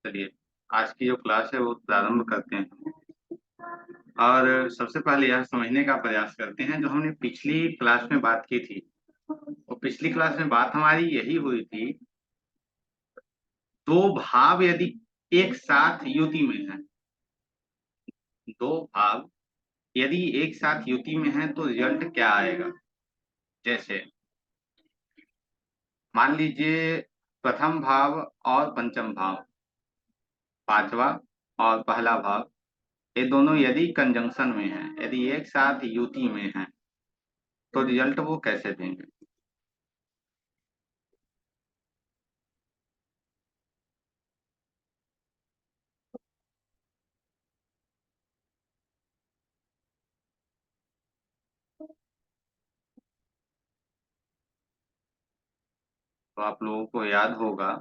चलिए, आज की जो क्लास है वो प्रारंभ करते हैं। और सबसे पहले यह समझने का प्रयास करते हैं जो हमने पिछली क्लास में बात की थी। तो पिछली क्लास में बात हमारी यही हुई थी, दो भाव यदि एक साथ युति में हैं, दो भाव यदि एक साथ युति में हैं तो रिजल्ट क्या आएगा। जैसे मान लीजिए प्रथम भाव और पंचम भाव, पांचवा और पहला भाव, ये दोनों यदि कंजंक्शन में हैं, यदि एक साथ युति में हैं, तो रिजल्ट वो कैसे देंगे। तो आप लोगों को याद होगा,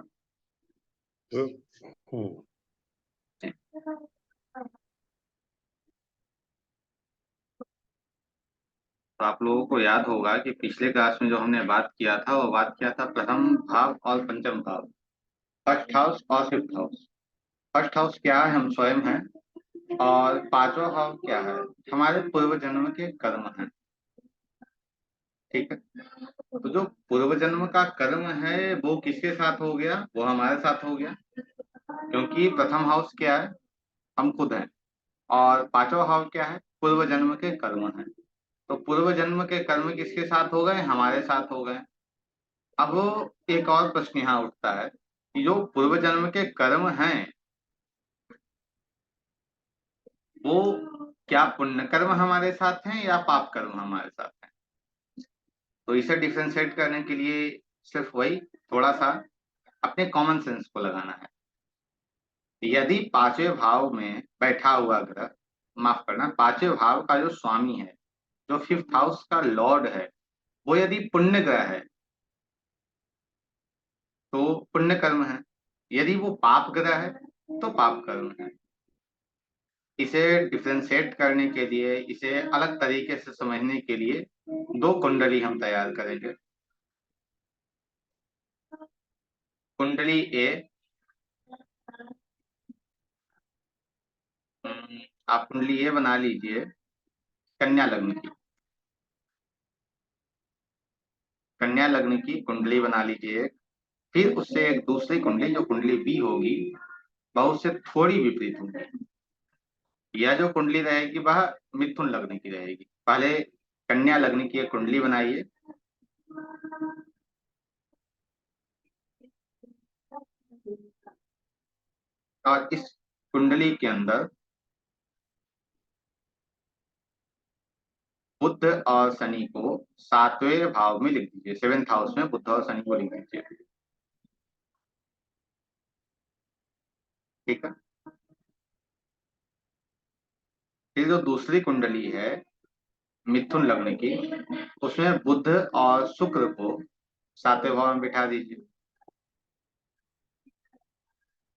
तो आप लोगों को याद होगा कि पिछले क्लास में जो हमने बात किया था वो बात किया था प्रथम भाव और पंचम भाव, फर्स्ट हाउस और फिफ्थ हाउस। फर्स्ट हाउस क्या है, हम स्वयं हैं। और पांचवा भाव क्या है, हमारे पूर्व जन्म के कर्म हैं। ठीक है। तो जो पूर्व जन्म का कर्म है वो किसके साथ हो गया, वो हमारे साथ हो गया, क्योंकि प्रथम हाउस क्या है, हम खुद हैं। और पांचवा हाउस क्या है, पूर्व जन्म के कर्म है। तो पूर्व जन्म के कर्म किसके साथ हो गए, हमारे साथ हो गए। अब एक और प्रश्न यहाँ उठता है कि जो पूर्व जन्म के कर्म हैं वो क्या पुण्य कर्म हमारे साथ हैं या पाप कर्म हमारे साथ हैं। तो इसे डिफ्रेंशिएट करने के लिए सिर्फ वही थोड़ा सा अपने कॉमन सेंस को लगाना है। यदि पांचवें भाव में बैठा हुआ ग्रह, माफ करना, पांचवें भाव का जो स्वामी है, जो फिफ्थ हाउस का लॉर्ड है, वो यदि पुण्य ग्रह है तो पुण्य कर्म है, यदि वो पाप ग्रह है तो पाप कर्म है। इसे डिफ्रेंशिएट करने के लिए, इसे अलग तरीके से समझने के लिए दो कुंडली हम तैयार करेंगे। कुंडली ए, आप कुंडली ए बना लीजिए कन्या लग्न की। कन्या लग्न की कुंडली बना लीजिए एक। फिर उससे एक दूसरी कुंडली जो कुंडली बी होगी वह उससे थोड़ी विपरीत होगी। यह जो कुंडली रहेगी वह मिथुन लग्न की रहेगी। पहले कन्या लग्न की एक कुंडली बनाइए। और इस कुंडली के अंदर बुध और शनि को सातवें भाव में लिख दीजिए, सेवेंथ हाउस में बुध और शनि को लिख दीजिए। ठीक है। फिर जो दूसरी कुंडली है मिथुन लग्न की, उसमें बुध और शुक्र को सातवें भाव में बिठा दीजिए।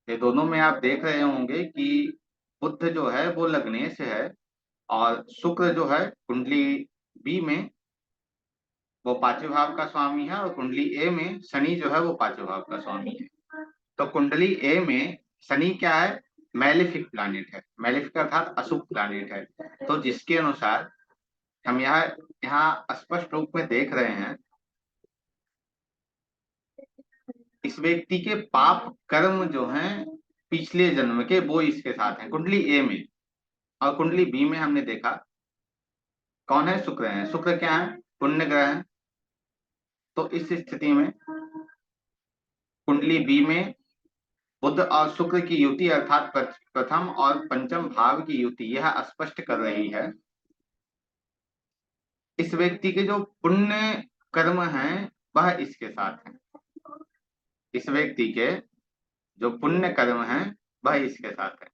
ये दोनों में आप देख रहे होंगे कि बुध जो है वो लग्नेश है, और शुक्र जो है कुंडली बी में वो पांचवें भाव का स्वामी है, और कुंडली ए में शनि जो है वो पांचवें भाव का स्वामी है। तो कुंडली ए में शनि क्या है, मैलेफिक प्लैनेट है। मैलेफिक अर्थात अशुभ प्लैनेट है। तो जिसके अनुसार हम यहाँ यहाँ स्पष्ट रूप में देख रहे हैं, इस व्यक्ति के पाप कर्म जो हैं पिछले जन्म के वो इसके साथ हैं कुंडली ए में। और कुंडली बी में हमने देखा कौन है, शुक्र है। शुक्र क्या है, पुण्य ग्रह है। तो इस स्थिति में कुंडली बी में बुध और शुक्र की युति अर्थात प्रथम और पंचम भाव की युति यह स्पष्ट कर रही है इस व्यक्ति के जो पुण्य कर्म हैं वह इसके साथ हैं। इस व्यक्ति के जो पुण्य कर्म हैं वह इसके साथ है।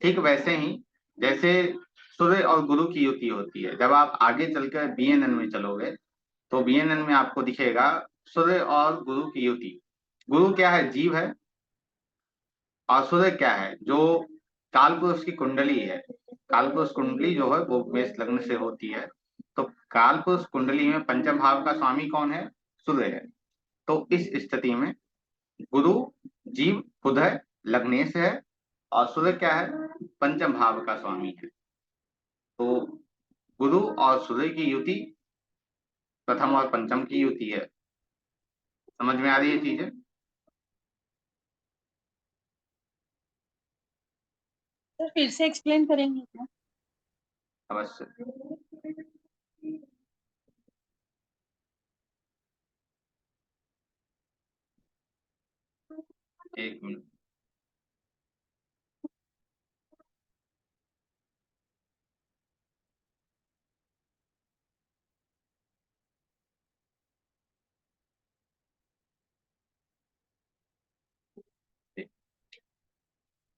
ठीक वैसे ही जैसे सूर्य और गुरु की युति होती है, जब आप आगे चलकर बीएनएन में चलोगे तो बीएनएन में आपको दिखेगा सूर्य और गुरु की युति। गुरु क्या है, जीव है। और सूर्य क्या है, जो कालपुरुष की कुंडली है। कालपुरुष कुंडली जो है वो मेष लग्न से होती है। तो कालपुरुष कुंडली में पंचम भाव का स्वामी कौन है, सूर्य है। तो इस स्थिति में गुरु जीव खुद है, लग्नेश है, और सूर्य क्या है, पंचम भाव का स्वामी है। तो गुरु और सूर्य की युति प्रथम और पंचम की युति है। समझ में आ रही है चीजें? सर फिर से एक्सप्लेन करेंगे क्या? अवश्य। एक मिनट।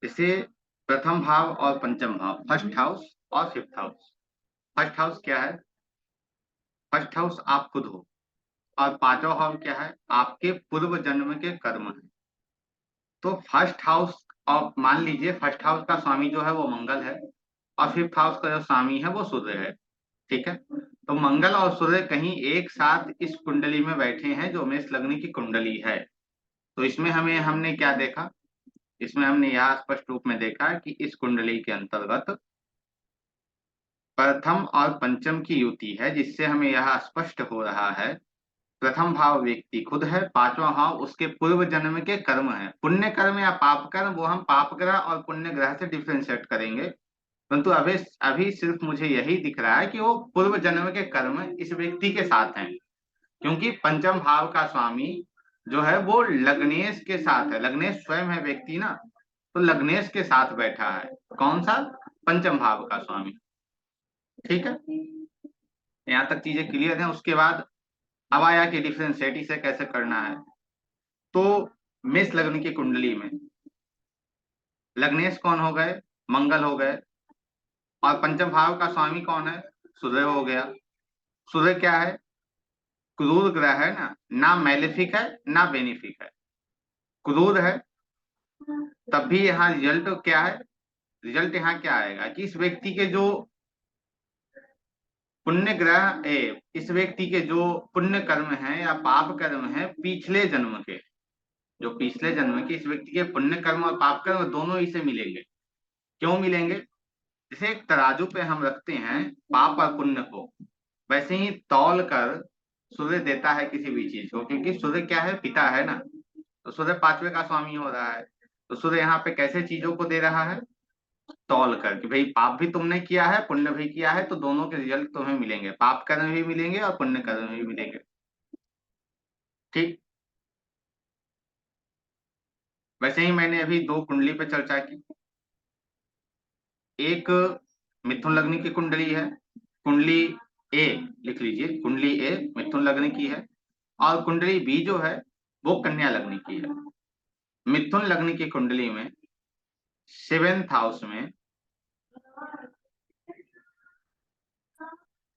इसे प्रथम भाव और पंचम भाव, फर्स्ट हाउस और फिफ्थ हाउस। फर्स्ट हाउस क्या है? फर्स्ट हाउस आप खुद हो। और पांचवा हाउस क्या है? आपके पूर्व जन्म के कर्म है। तो फर्स्ट हाउस, और मान लीजिए फर्स्ट हाउस का स्वामी जो है वो मंगल है, और फिफ्थ हाउस का जो स्वामी है वो सूर्य है। ठीक है, तो मंगल और सूर्य कहीं एक साथ इस कुंडली में बैठे हैं जो मेष लग्न की कुंडली है। तो इसमें हमने क्या देखा? इसमें हमने यह स्पष्ट रूप में देखा कि इस कुंडली के अंतर्गत प्रथम और पंचम की युति है, जिससे हमें यह स्पष्ट हो रहा है प्रथम भाव व्यक्ति खुद है, पांचवा भाव उसके पूर्व जन्म के कर्म है। पुण्य कर्म या पाप कर्म, वो हम पाप ग्रह और पुण्य ग्रह से डिफ्रेंशिएट करेंगे। परंतु अभी अभी सिर्फ मुझे यही दिख रहा है कि वो पूर्व जन्म के कर्म इस व्यक्ति के साथ हैं, क्योंकि पंचम भाव का स्वामी जो है वो लग्नेश के साथ है। लग्नेश स्वयं है व्यक्ति ना, तो लग्नेश के साथ बैठा है। कौन सा? पंचम भाव का स्वामी। ठीक है, यहाँ तक चीजें क्लियर हैं। उसके बाद अब आया कि डिफरेंशिएट इसे कैसे करना है। तो मेष लग्न की कुंडली में लग्नेश कौन हो गए? मंगल हो गए। और पंचम भाव का स्वामी कौन है? सूर्य हो गया। सूर्य क्या है? क्रूर ग्रह है ना, ना मैलेफिक है ना बेनिफिक है, क्रूर है। तब भी यहाँ रिजल्ट क्या है? रिजल्ट यहाँ क्या आएगा कि इस व्यक्ति के जो पुण्य ग्रह इस व्यक्ति के जो पुण्य कर्म हैं या पाप कर्म हैं पिछले जन्म के, जो पिछले जन्म के इस व्यक्ति के पुण्य कर्म और पाप कर्म दोनों ही से मिलेंगे। क्यों मिलेंगे? जैसे एक तराजू पे हम रखते हैं पाप और पुण्य को, वैसे ही तौल कर सूर्य देता है किसी भी चीज को, क्योंकि सूर्य क्या है? पिता है ना। तो सूर्य पांचवे का स्वामी हो रहा है। तो सूर्य यहाँ पे कैसे चीजों को दे रहा है? तौल कर, कि भाई पाप भी तुमने किया है पुण्य भी किया है, तो दोनों के रिजल्ट तुम्हें मिलेंगे, पाप कर्म भी मिलेंगे और पुण्य कर्म भी मिलेंगे। ठीक। वैसे ही मैंने अभी दो कुंडली पे चर्चा की। एक मिथुन लग्न की कुंडली है, कुंडली ए, लिख लीजिए कुंडली ए मिथुन लग्न की है। और कुंडली बी जो है वो कन्या लग्न की है। मिथुन लग्न की कुंडली में सेवेंथ हाउस में,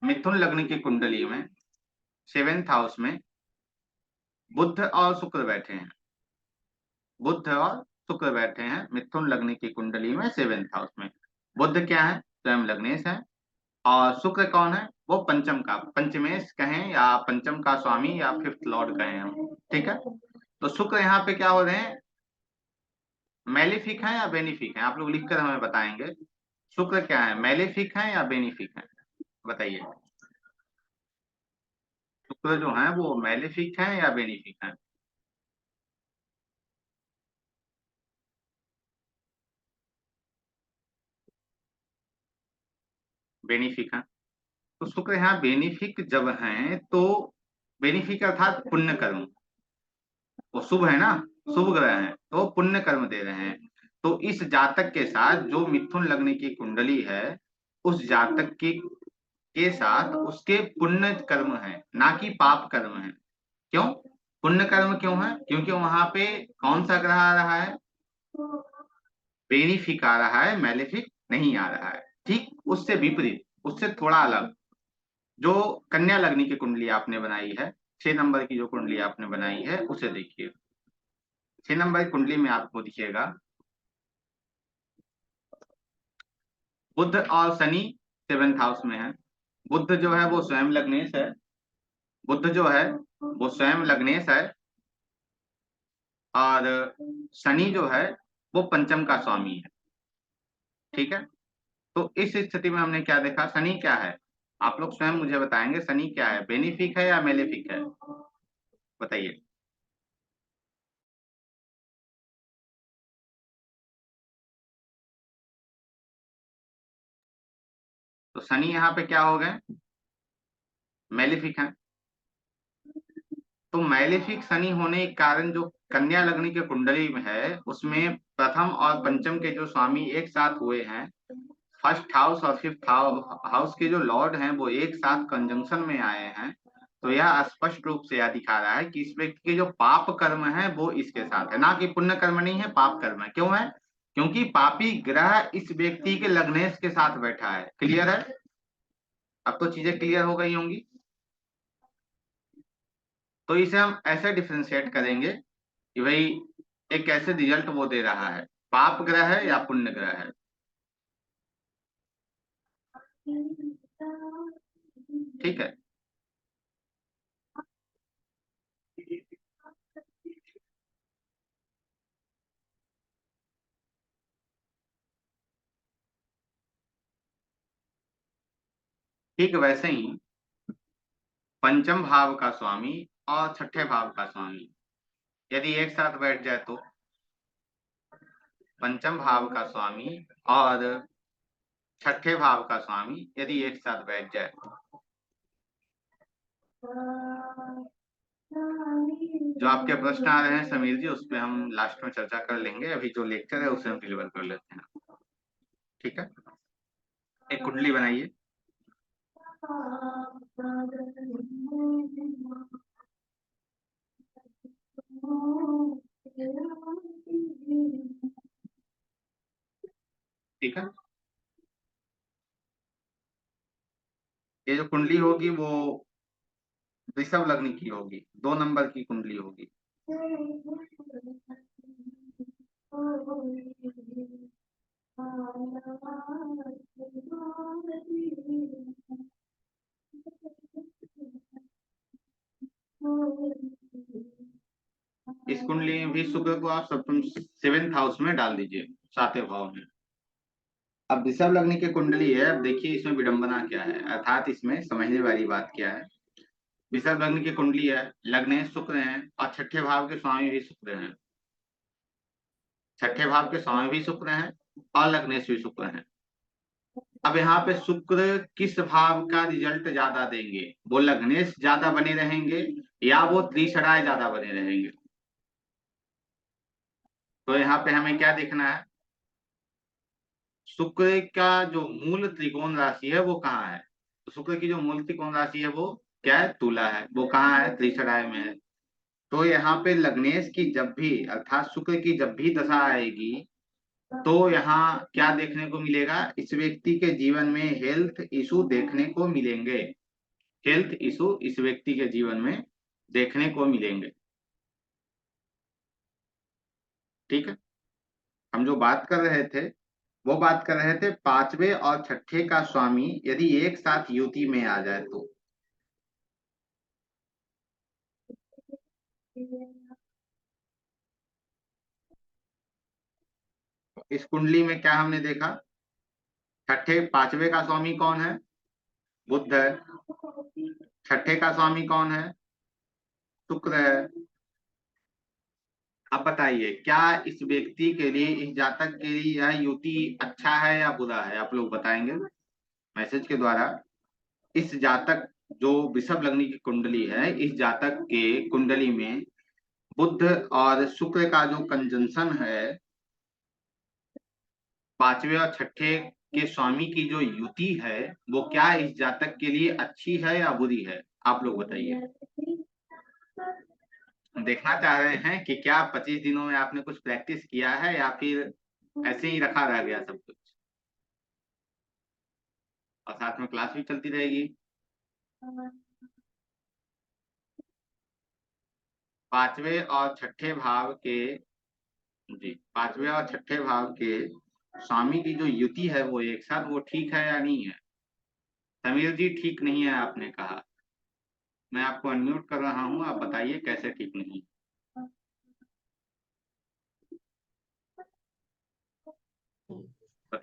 मिथुन लग्न की कुंडली में सेवेंथ हाउस में बुध और शुक्र बैठे हैं। बुध और शुक्र बैठे हैं मिथुन लग्न की कुंडली में सेवेंथ हाउस में। बुध क्या है? स्वयं लग्नेश है। और शुक्र कौन है? वो पंचम का, पंचमेश कहें या पंचम का स्वामी या फिफ्थ लॉर्ड कहें हम। ठीक है, तो शुक्र यहाँ पे क्या हो रहे हैं? मैलिफिक है या बेनिफिक है? आप लोग लिखकर हमें बताएंगे। शुक्र क्या है? मैलिफिक है या बेनिफिक है? बताइए। शुक्र जो है वो मैलिफिक है या बेनिफिक है? बेनिफिक है। तो शुक्र यहाँ बेनिफिक जब है तो बेनिफिक अर्थात पुण्य कर्म, वो शुभ है ना, शुभ ग्रह है तो वो पुण्य कर्म दे रहे हैं। तो इस जातक के साथ जो मिथुन लग्न की कुंडली है, उस जातक के साथ उसके पुण्य कर्म है, ना कि पाप कर्म है। क्यों पुण्य कर्म क्यों है? क्योंकि वहां पे कौन सा ग्रह आ रहा है? बेनिफिक आ रहा है, मैलेफिक नहीं आ रहा है। ठीक उससे विपरीत, उससे थोड़ा अलग। जो कन्या लग्न की कुंडली आपने बनाई है, 6 नंबर की जो कुंडली आपने बनाई है उसे देखिए। 6 नंबर की कुंडली में आपको दिखेगा बुध और शनि सेवेंथ हाउस में है। बुध जो है वो स्वयं लग्नेश है। बुध जो है वो स्वयं लग्नेश है। और शनि जो है वो पंचम का स्वामी है। ठीक है, तो इस स्थिति में हमने क्या देखा, शनि क्या है, आप लोग स्वयं मुझे बताएंगे, शनि क्या है, बेनिफिक है या मेलेफिक है, बताइए। तो शनि यहाँ पे क्या हो गए, मेलेफिक है। तो मैलेफिक शनि होने के कारण जो कन्या लग्न के कुंडली में है उसमें प्रथम और पंचम के जो स्वामी एक साथ हुए हैं, फर्स्ट हाउस और फिफ्थ हाउस के जो लॉर्ड हैं वो एक साथ कंजंक्शन में आए हैं। तो यह स्पष्ट रूप से यह दिखा रहा है कि इस व्यक्ति के जो पाप कर्म है वो इसके साथ है, ना कि पुण्य कर्म नहीं है, पाप कर्म है। क्यों है, क्योंकि पापी ग्रह इस व्यक्ति के लग्नेश के साथ बैठा है। क्लियर है, अब तो चीजें क्लियर हो गई होंगी। तो इसे हम ऐसे डिफ्रेंशिएट करेंगे कि भाई एक कैसे रिजल्ट वो दे रहा है, पाप ग्रह है या पुण्य ग्रह है। ठीक है, ठीक वैसे ही पंचम भाव का स्वामी और छठे भाव का स्वामी यदि एक साथ बैठ जाए तो, पंचम भाव का स्वामी और छठे भाव का स्वामी यदि एक साथ बैठ जाए, जो आपके प्रश्न आ रहे हैं समीर जी उस पे हम लास्ट में चर्चा कर लेंगे, अभी जो लेक्चर है उसे हम डिलीवर कर लेते हैं। ठीक है, एक कुंडली बनाइए। ठीक है, ये जो कुंडली होगी वो वृषभ लग्न की होगी, 2 नंबर की कुंडली होगी। इस कुंडली में भी शुक्र को आप सप्तम 7th हाउस में डाल दीजिए, 7वें भाव में। अब वृषभ लग्न की कुंडली है, अब देखिए इसमें विडंबना क्या है, अर्थात इसमें समझने वाली बात क्या है। वृषभ लग्न की कुंडली है, लग्न शुक्र हैं और छठे भाव के स्वामी भी शुक्र हैं, छठे भाव के स्वामी भी शुक्र हैं और लग्नेश भी शुक्र हैं। अब यहाँ पे शुक्र किस भाव का रिजल्ट ज्यादा देंगे, वो लग्नेश ज्यादा बने रहेंगे या वो त्रिशराय ज्यादा बने रहेंगे। तो यहाँ पे हमें क्या देखना है, शुक्र का जो मूल त्रिकोण राशि है वो कहाँ है। तो शुक्र की जो मूल त्रिकोण राशि है वो क्या है, तुला है, वो कहाँ है, त्रिशराय में है। तो यहाँ पे लग्नेश की जब भी अर्थात शुक्र की जब भी दशा आएगी तो यहाँ क्या देखने को मिलेगा, इस व्यक्ति के जीवन में हेल्थ इशू देखने को मिलेंगे, हेल्थ इशू इस व्यक्ति के जीवन में देखने को मिलेंगे। ठीक है, हम जो बात कर रहे थे वो बात कर रहे थे पांचवे और छठे का स्वामी यदि एक साथ युति में आ जाए तो। इस कुंडली में क्या हमने देखा, छठे पांचवे का स्वामी कौन है, बुध है, छठे का स्वामी कौन है, शुक्र है। अब बताइए क्या इस व्यक्ति के लिए, इस जातक के लिए यह युति अच्छा है या बुरा है, आप लोग बताएंगे मैसेज के द्वारा। इस जातक जो वृषभ लग्न की कुंडली है, इस जातक के कुंडली में बुध और शुक्र का जो कंजंक्शन है, पांचवे और छठे के स्वामी की जो युति है वो क्या इस जातक के लिए अच्छी है या बुरी है, आप लोग बताइए। देखना चाह रहे हैं कि क्या 25 दिनों में आपने कुछ प्रैक्टिस किया है या फिर ऐसे ही रखा रह गया सब कुछ, और साथ में क्लास भी चलती रहेगी। पांचवे और छठे भाव के, जी पांचवे और छठे भाव के स्वामी की जो युति है वो एक साथ, वो ठीक है या नहीं है। समीर जी ठीक नहीं है आपने कहा, मैं आपको अनम्यूट कर रहा हूँ, आप बताइए कैसे ठीक नहीं।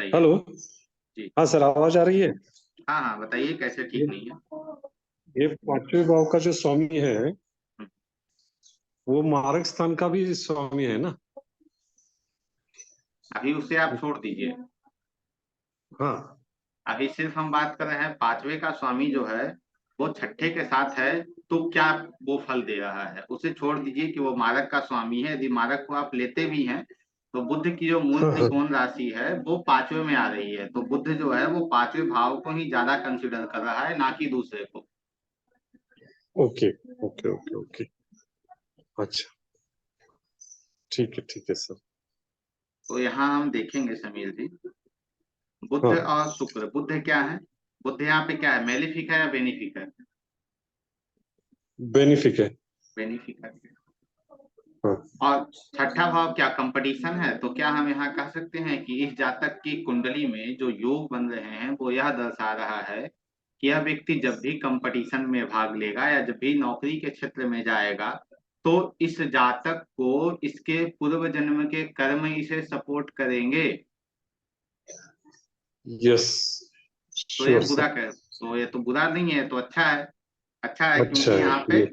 बताइए। हेलो। जी। हाँ सर, आवाज आ रही है? हाँ हाँ, बताइए कैसे ठीक ये नहीं है। ये पांचवें भाव का जो स्वामी है, हम्म, वो मार्ग स्थान का भी स्वामी है ना? अभी उसे आप छोड़ दीजिए। हाँ। अभी सिर्फ हम बात कर रहे हैं पांचवे का स्वामी जो है वो छठे के साथ है, तो क्या वो फल दे रहा है। उसे छोड़ दीजिए कि वो मारक का स्वामी है। यदि मारक को आप लेते भी हैं तो बुध की जो मूल हाँ हाँ। त्रिकोण राशि है वो पांचवे में आ रही है, तो बुध जो है वो पांचवे भाव को ही ज्यादा कंसिडर कर रहा है, ना कि दूसरे को। Okay okay okay okay. अच्छा, ठीक है सर। तो यहाँ हम देखेंगे समीर जी, बुध हाँ, और शुक्र। बुध क्या है? बुध यहाँ पे क्या है, मेलिफिक है या बेनिफिक है? बेनिफिक है। बेनिफिक है। हाँ। और छठा भाव क्या, कंपटीशन है? तो क्या हम यहाँ कह सकते हैं कि इस जातक की कुंडली में जो योग बन रहे हैं वो यह दर्शा रहा है कि यह व्यक्ति जब भी कंपटीशन में भाग लेगा या जब भी नौकरी के क्षेत्र में जाएगा तो इस जातक को इसके पूर्व जन्म के कर्म इसे सपोर्ट करेंगे। यस, तो ये श्योर बुरा सर। कर, तो ये तो बुरा नहीं है, तो अच्छा है। अच्छा है अच्छा क्योंकि है यहाँ पे ये।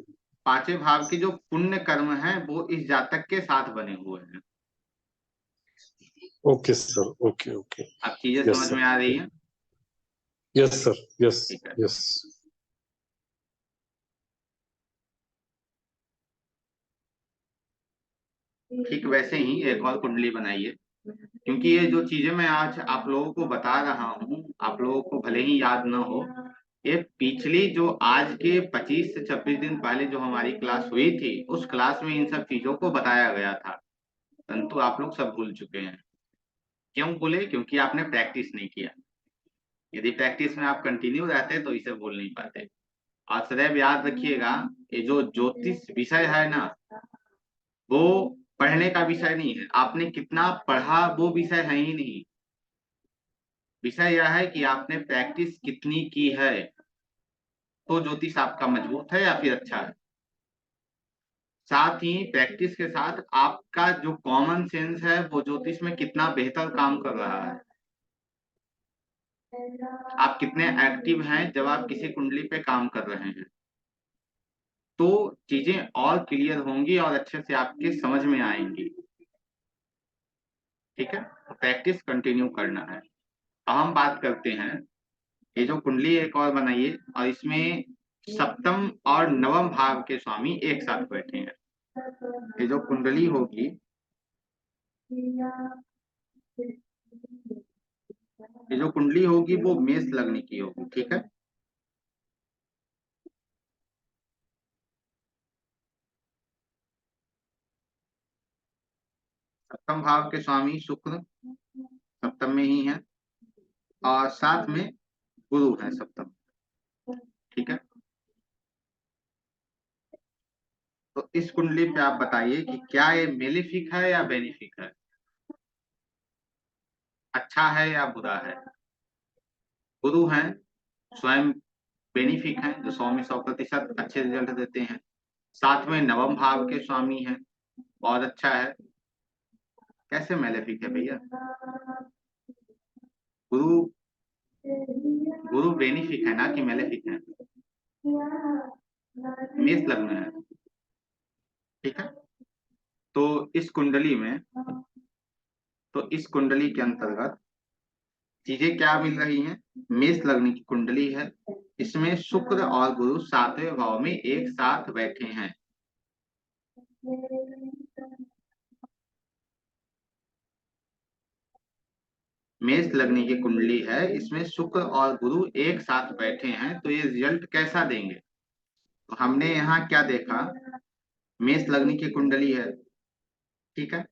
पांचवें भाव के जो पुण्य कर्म हैं वो इस जातक के साथ बने हुए हैं। Okay sir, okay okay. अब चीजें यस समझ में आ सर, रही हैं? यस सर, यस ठीक है। यस। ठीक वैसे ही एक और कुंडली बनाइए, क्योंकि ये जो चीजें मैं आज आप लोगों को बता रहा हूँ आप लोगों को भले ही याद ना हो, ये पिछली जो आज के 25 से 26 दिन पहले जो हमारी क्लास हुई थी उस क्लास में इन सब चीजों को बताया गया था, परंतु आप लोग सब भूल चुके हैं। क्यों भूले? क्योंकि आपने प्रैक्टिस नहीं किया। यदि प्रैक्टिस में आप कंटिन्यू रहते तो इसे भूल नहीं पाते। और सदैव याद रखिएगा, ये जो ज्योतिष विषय है ना, वो पढ़ने का विषय नहीं है। आपने कितना पढ़ा वो विषय है ही नहीं। विषय यह है कि आपने प्रैक्टिस कितनी की है, तो ज्योतिष आपका मजबूत है या फिर अच्छा है। साथ ही प्रैक्टिस के साथ आपका जो कॉमन सेंस है वो ज्योतिष में कितना बेहतर काम कर रहा है। आप कितने एक्टिव हैं जब आप किसी कुंडली पे काम कर रहे हैं, तो चीजें और क्लियर होंगी और अच्छे से आपके समझ में आएंगी। ठीक है, तो प्रैक्टिस कंटिन्यू करना है। अब हम बात करते हैं, ये जो कुंडली एक और बनाइए और इसमें सप्तम और नवम भाव के स्वामी एक साथ बैठे हैं। ये जो कुंडली होगी, ये जो कुंडली होगी वो मेष लग्न की होगी। ठीक है, सप्तम भाव के स्वामी शुक्र सप्तम में ही है और साथ में गुरु है सप्तम। ठीक है, तो इस कुंडली पे आप बताइए कि क्या ये मेलिफिक है या बेनिफिक है, अच्छा है या बुरा है। गुरु हैं स्वयं बेनिफिक हैं, जो 100% अच्छे रिजल्ट देते हैं। साथ में नवम भाव के स्वामी हैं, बहुत अच्छा है। कैसे मेलेफिक है भैया? गुरु, गुरु बेनिफिक है ना कि मेलेफिक है? मेष लग्न है। ठीक है, तो इस कुंडली में, तो इस कुंडली के अंतर्गत चीजें क्या मिल रही हैं। मेष लग्न की कुंडली है, इसमें शुक्र और गुरु सातवें भाव में एक साथ बैठे हैं। मेष लग्न की कुंडली है, इसमें शुक्र और गुरु एक साथ बैठे हैं, तो ये रिजल्ट कैसा देंगे। तो हमने यहाँ क्या देखा, मेष लग्न की कुंडली है। ठीक है,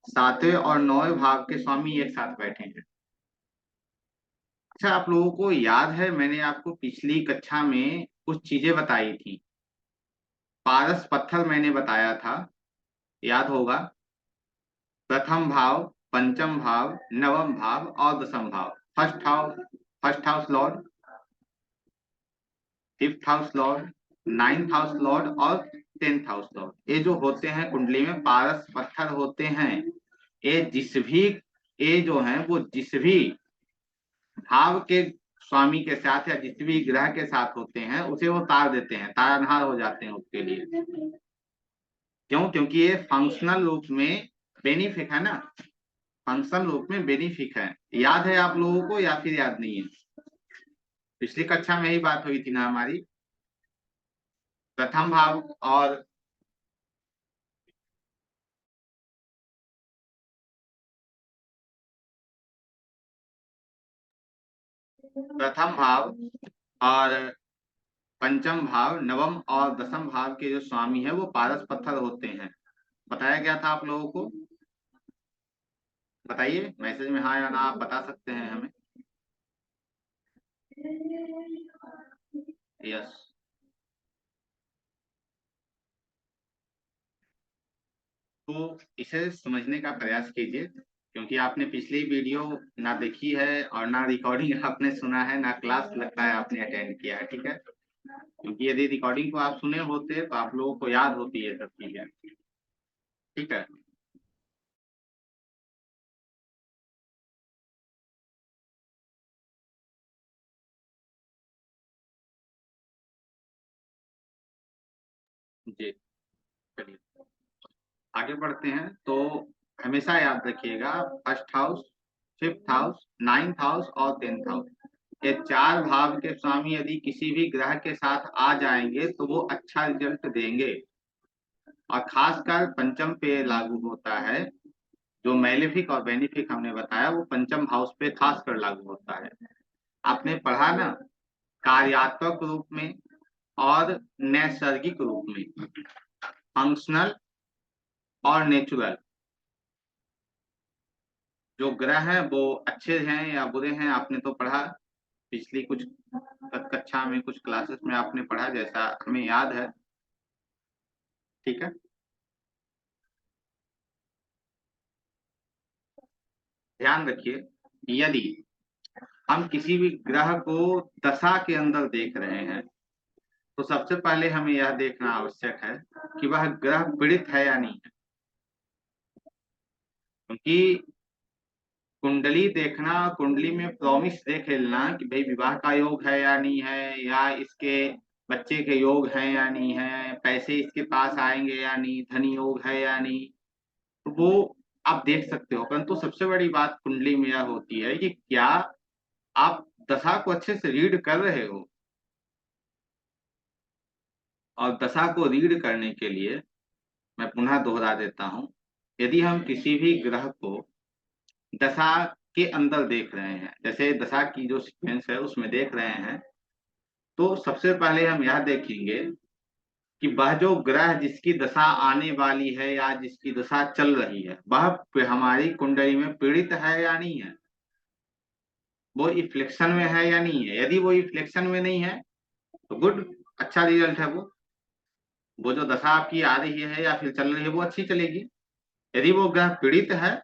सातवें और नौवें भाव के स्वामी एक साथ बैठे हैं। अच्छा, आप लोगों को याद है मैंने आपको पिछली कक्षा में कुछ चीजें बताई थी। पारस पत्थर मैंने बताया था, याद होगा। प्रथम भाव, पंचम भाव, नवम भाव और दसम भाव। First house Lord, fifth house Lord, ninth house Lord और 10th हाउस लॉर्ड, ये जो होते हैं कुंडली में पारस पत्थर होते हैं। ये जिस भी, ये जो है वो जिस भी भाव के स्वामी के साथ या जिस भी ग्रह के साथ होते हैं उसे वो तार देते हैं, तारनहार हो जाते हैं उसके लिए। क्यों? क्योंकि ये फंक्शनल रूप में बेनिफिक है ना, फंक्शनल रूप में बेनिफिक है। याद है आप लोगों को या फिर याद नहीं है? पिछली कक्षा में ही बात हुई थी ना हमारी, प्रथम भाव और प्रथम भाव और पंचम भाव, नवम और दसम भाव के जो स्वामी है वो पारस पत्थर होते हैं। बताया गया था आप लोगों को? बताइए मैसेज में हाँ या ना आप बता सकते हैं हमें। यस। तो इसे समझने का प्रयास कीजिए, क्योंकि आपने पिछली वीडियो ना देखी है और ना रिकॉर्डिंग आपने सुना है, ना क्लास लगता है आपने अटेंड किया है, ठीक है? क्योंकि यदि रिकॉर्डिंग को आप सुने होते तो आप लोगों को याद होती है सब चीजें, ठीक है? जी चलिए आगे बढ़ते हैं। तो हमेशा याद रखिएगा, first house, fifth house, ninth house और टेंथ हाउस, ये चार भाव के स्वामी यदि किसी भी ग्रह के साथ आ जाएंगे तो वो अच्छा रिजल्ट देंगे। और खासकर पंचम पे लागू होता है, जो मैलेफिक और बेनिफिक हमने बताया वो पंचम हाउस पे खासकर लागू होता है। आपने पढ़ा ना, कार्यात्मक रूप में और नैसर्गिक रूप में, फंक्शनल और नेचुरल, जो ग्रह हैं वो अच्छे हैं या बुरे हैं आपने तो पढ़ा पिछली कुछ कक्षा में, कुछ क्लासेस में आपने पढ़ा, जैसा हमें याद है, ठीक है? ध्यान रखिए, यदि हम किसी भी ग्रह को दशा के अंदर देख रहे हैं तो सबसे पहले हमें यह देखना आवश्यक है कि वह ग्रह पीड़ित है या नहीं है। क्योंकि कुंडली देखना, कुंडली में प्रॉमिस देख लेना कि भाई विवाह का योग है या नहीं है, या इसके बच्चे के योग हैं या नहीं है, पैसे इसके पास आएंगे या नहीं, धन योग है या नहीं, तो वो आप देख सकते हो। परंतु सबसे बड़ी बात कुंडली में यह होती है कि क्या आप दशा को अच्छे से रीड कर रहे हो। और दशा को रीड करने के लिए मैं पुनः दोहरा देता हूं, यदि हम किसी भी ग्रह को दशा के अंदर देख रहे हैं, जैसे दशा की जो सीक्वेंस है उसमें देख रहे हैं, तो सबसे पहले हम यह देखेंगे कि वह जो ग्रह जिसकी दशा आने वाली है या जिसकी दशा चल रही है वह हमारी कुंडली में पीड़ित है या नहीं है, वो इफ्लेक्शन में है या नहीं है। यदि वो इफ्लेक्शन में नहीं है तो गुड, अच्छा रिजल्ट है वो जो दशा आपकी आ रही है या फिर चल रही है वो अच्छी चलेगी। यदि वो ग्रह पीड़ित है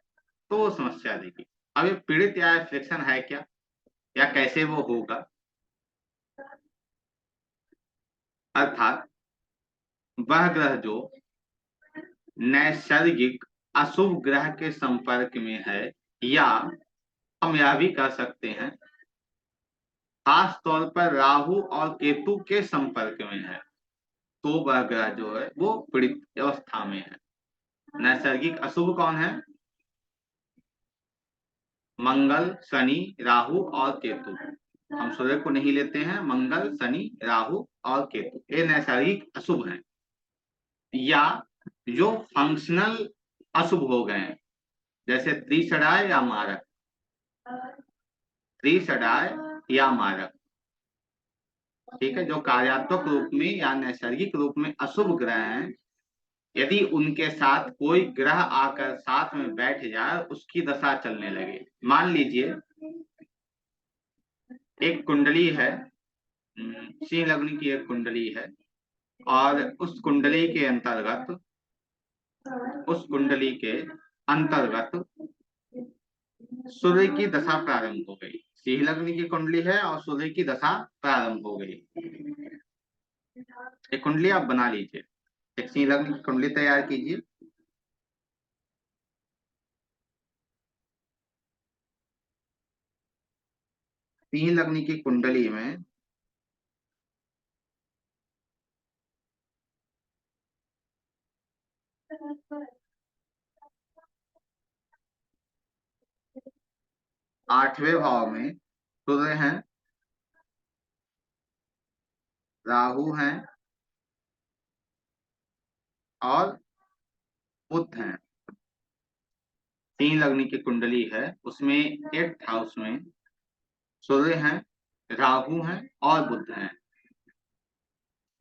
तो वो समस्या देगी। अब ये पीड़ित या इफ्लेक्शन है क्या, या कैसे वो होगा? अर्थात वह ग्रह जो नैसर्गिक अशुभ ग्रह के संपर्क में है, या हम यह भी कह सकते हैं खास तौर पर राहु और केतु के संपर्क में है, तो वह ग्रह जो है वो पीड़ित अवस्था में है। नैसर्गिक अशुभ कौन है? मंगल, शनि, राहु और केतु। हम सूर्य को नहीं लेते हैं, मंगल, शनि, राहु और केतु ये नैसर्गिक अशुभ हैं, या जो फंक्शनल अशुभ हो गए हैं, जैसे त्रिसड़ाय या मारक, त्रिसड़ाय या मारक, ठीक है, जो कार्यात्मक रूप में या नैसर्गिक रूप में अशुभ ग्रह हैं, यदि उनके साथ कोई ग्रह आकर साथ में बैठ जाए, उसकी दशा चलने लगे। मान लीजिए एक कुंडली है, सिंह लग्न की एक कुंडली है, और उस कुंडली के अंतर्गत सूर्य की दशा प्रारंभ हो गई। सिंह लग्न की कुंडली है और सूर्य की दशा प्रारंभ हो गई। एक कुंडली आप बना लीजिए, एक सिंह लग्न की कुंडली तैयार कीजिए। सिंह लग्न की कुंडली में आठवें भाव में सूर्य हैं, राहु हैं और बुध हैं। सिंह लग्न की कुंडली है, उसमें 8th हाउस में सूर्य हैं, राहु हैं और बुध हैं।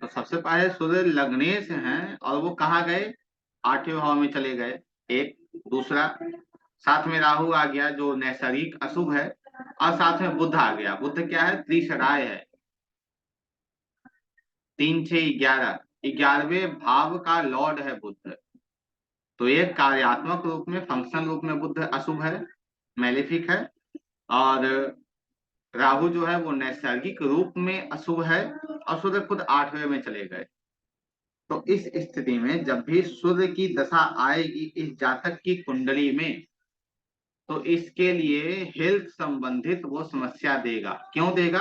तो सबसे पहले सूर्य लग्नेश हैं और वो कहाँ गए, 8वें भाव में चले गए। एक दूसरा, साथ में राहु आ गया जो नैसर्गिक अशुभ है, और साथ में बुध आ गया। बुध क्या है, त्रिशराय है, 3 6 11, 11वें भाव का लॉर्ड है बुध। तो ये कार्यात्मक रूप में, फंक्शन रूप में बुध अशुभ है, मैलेफिक है। और राहु जो है वो नैसर्गिक रूप में अशुभ है, और सूर्य खुद 8वें में चले गए। तो इस स्थिति में जब भी सूर्य की दशा आएगी इस जातक की कुंडली में, तो इसके लिए हेल्थ संबंधित वो समस्या देगा। क्यों देगा,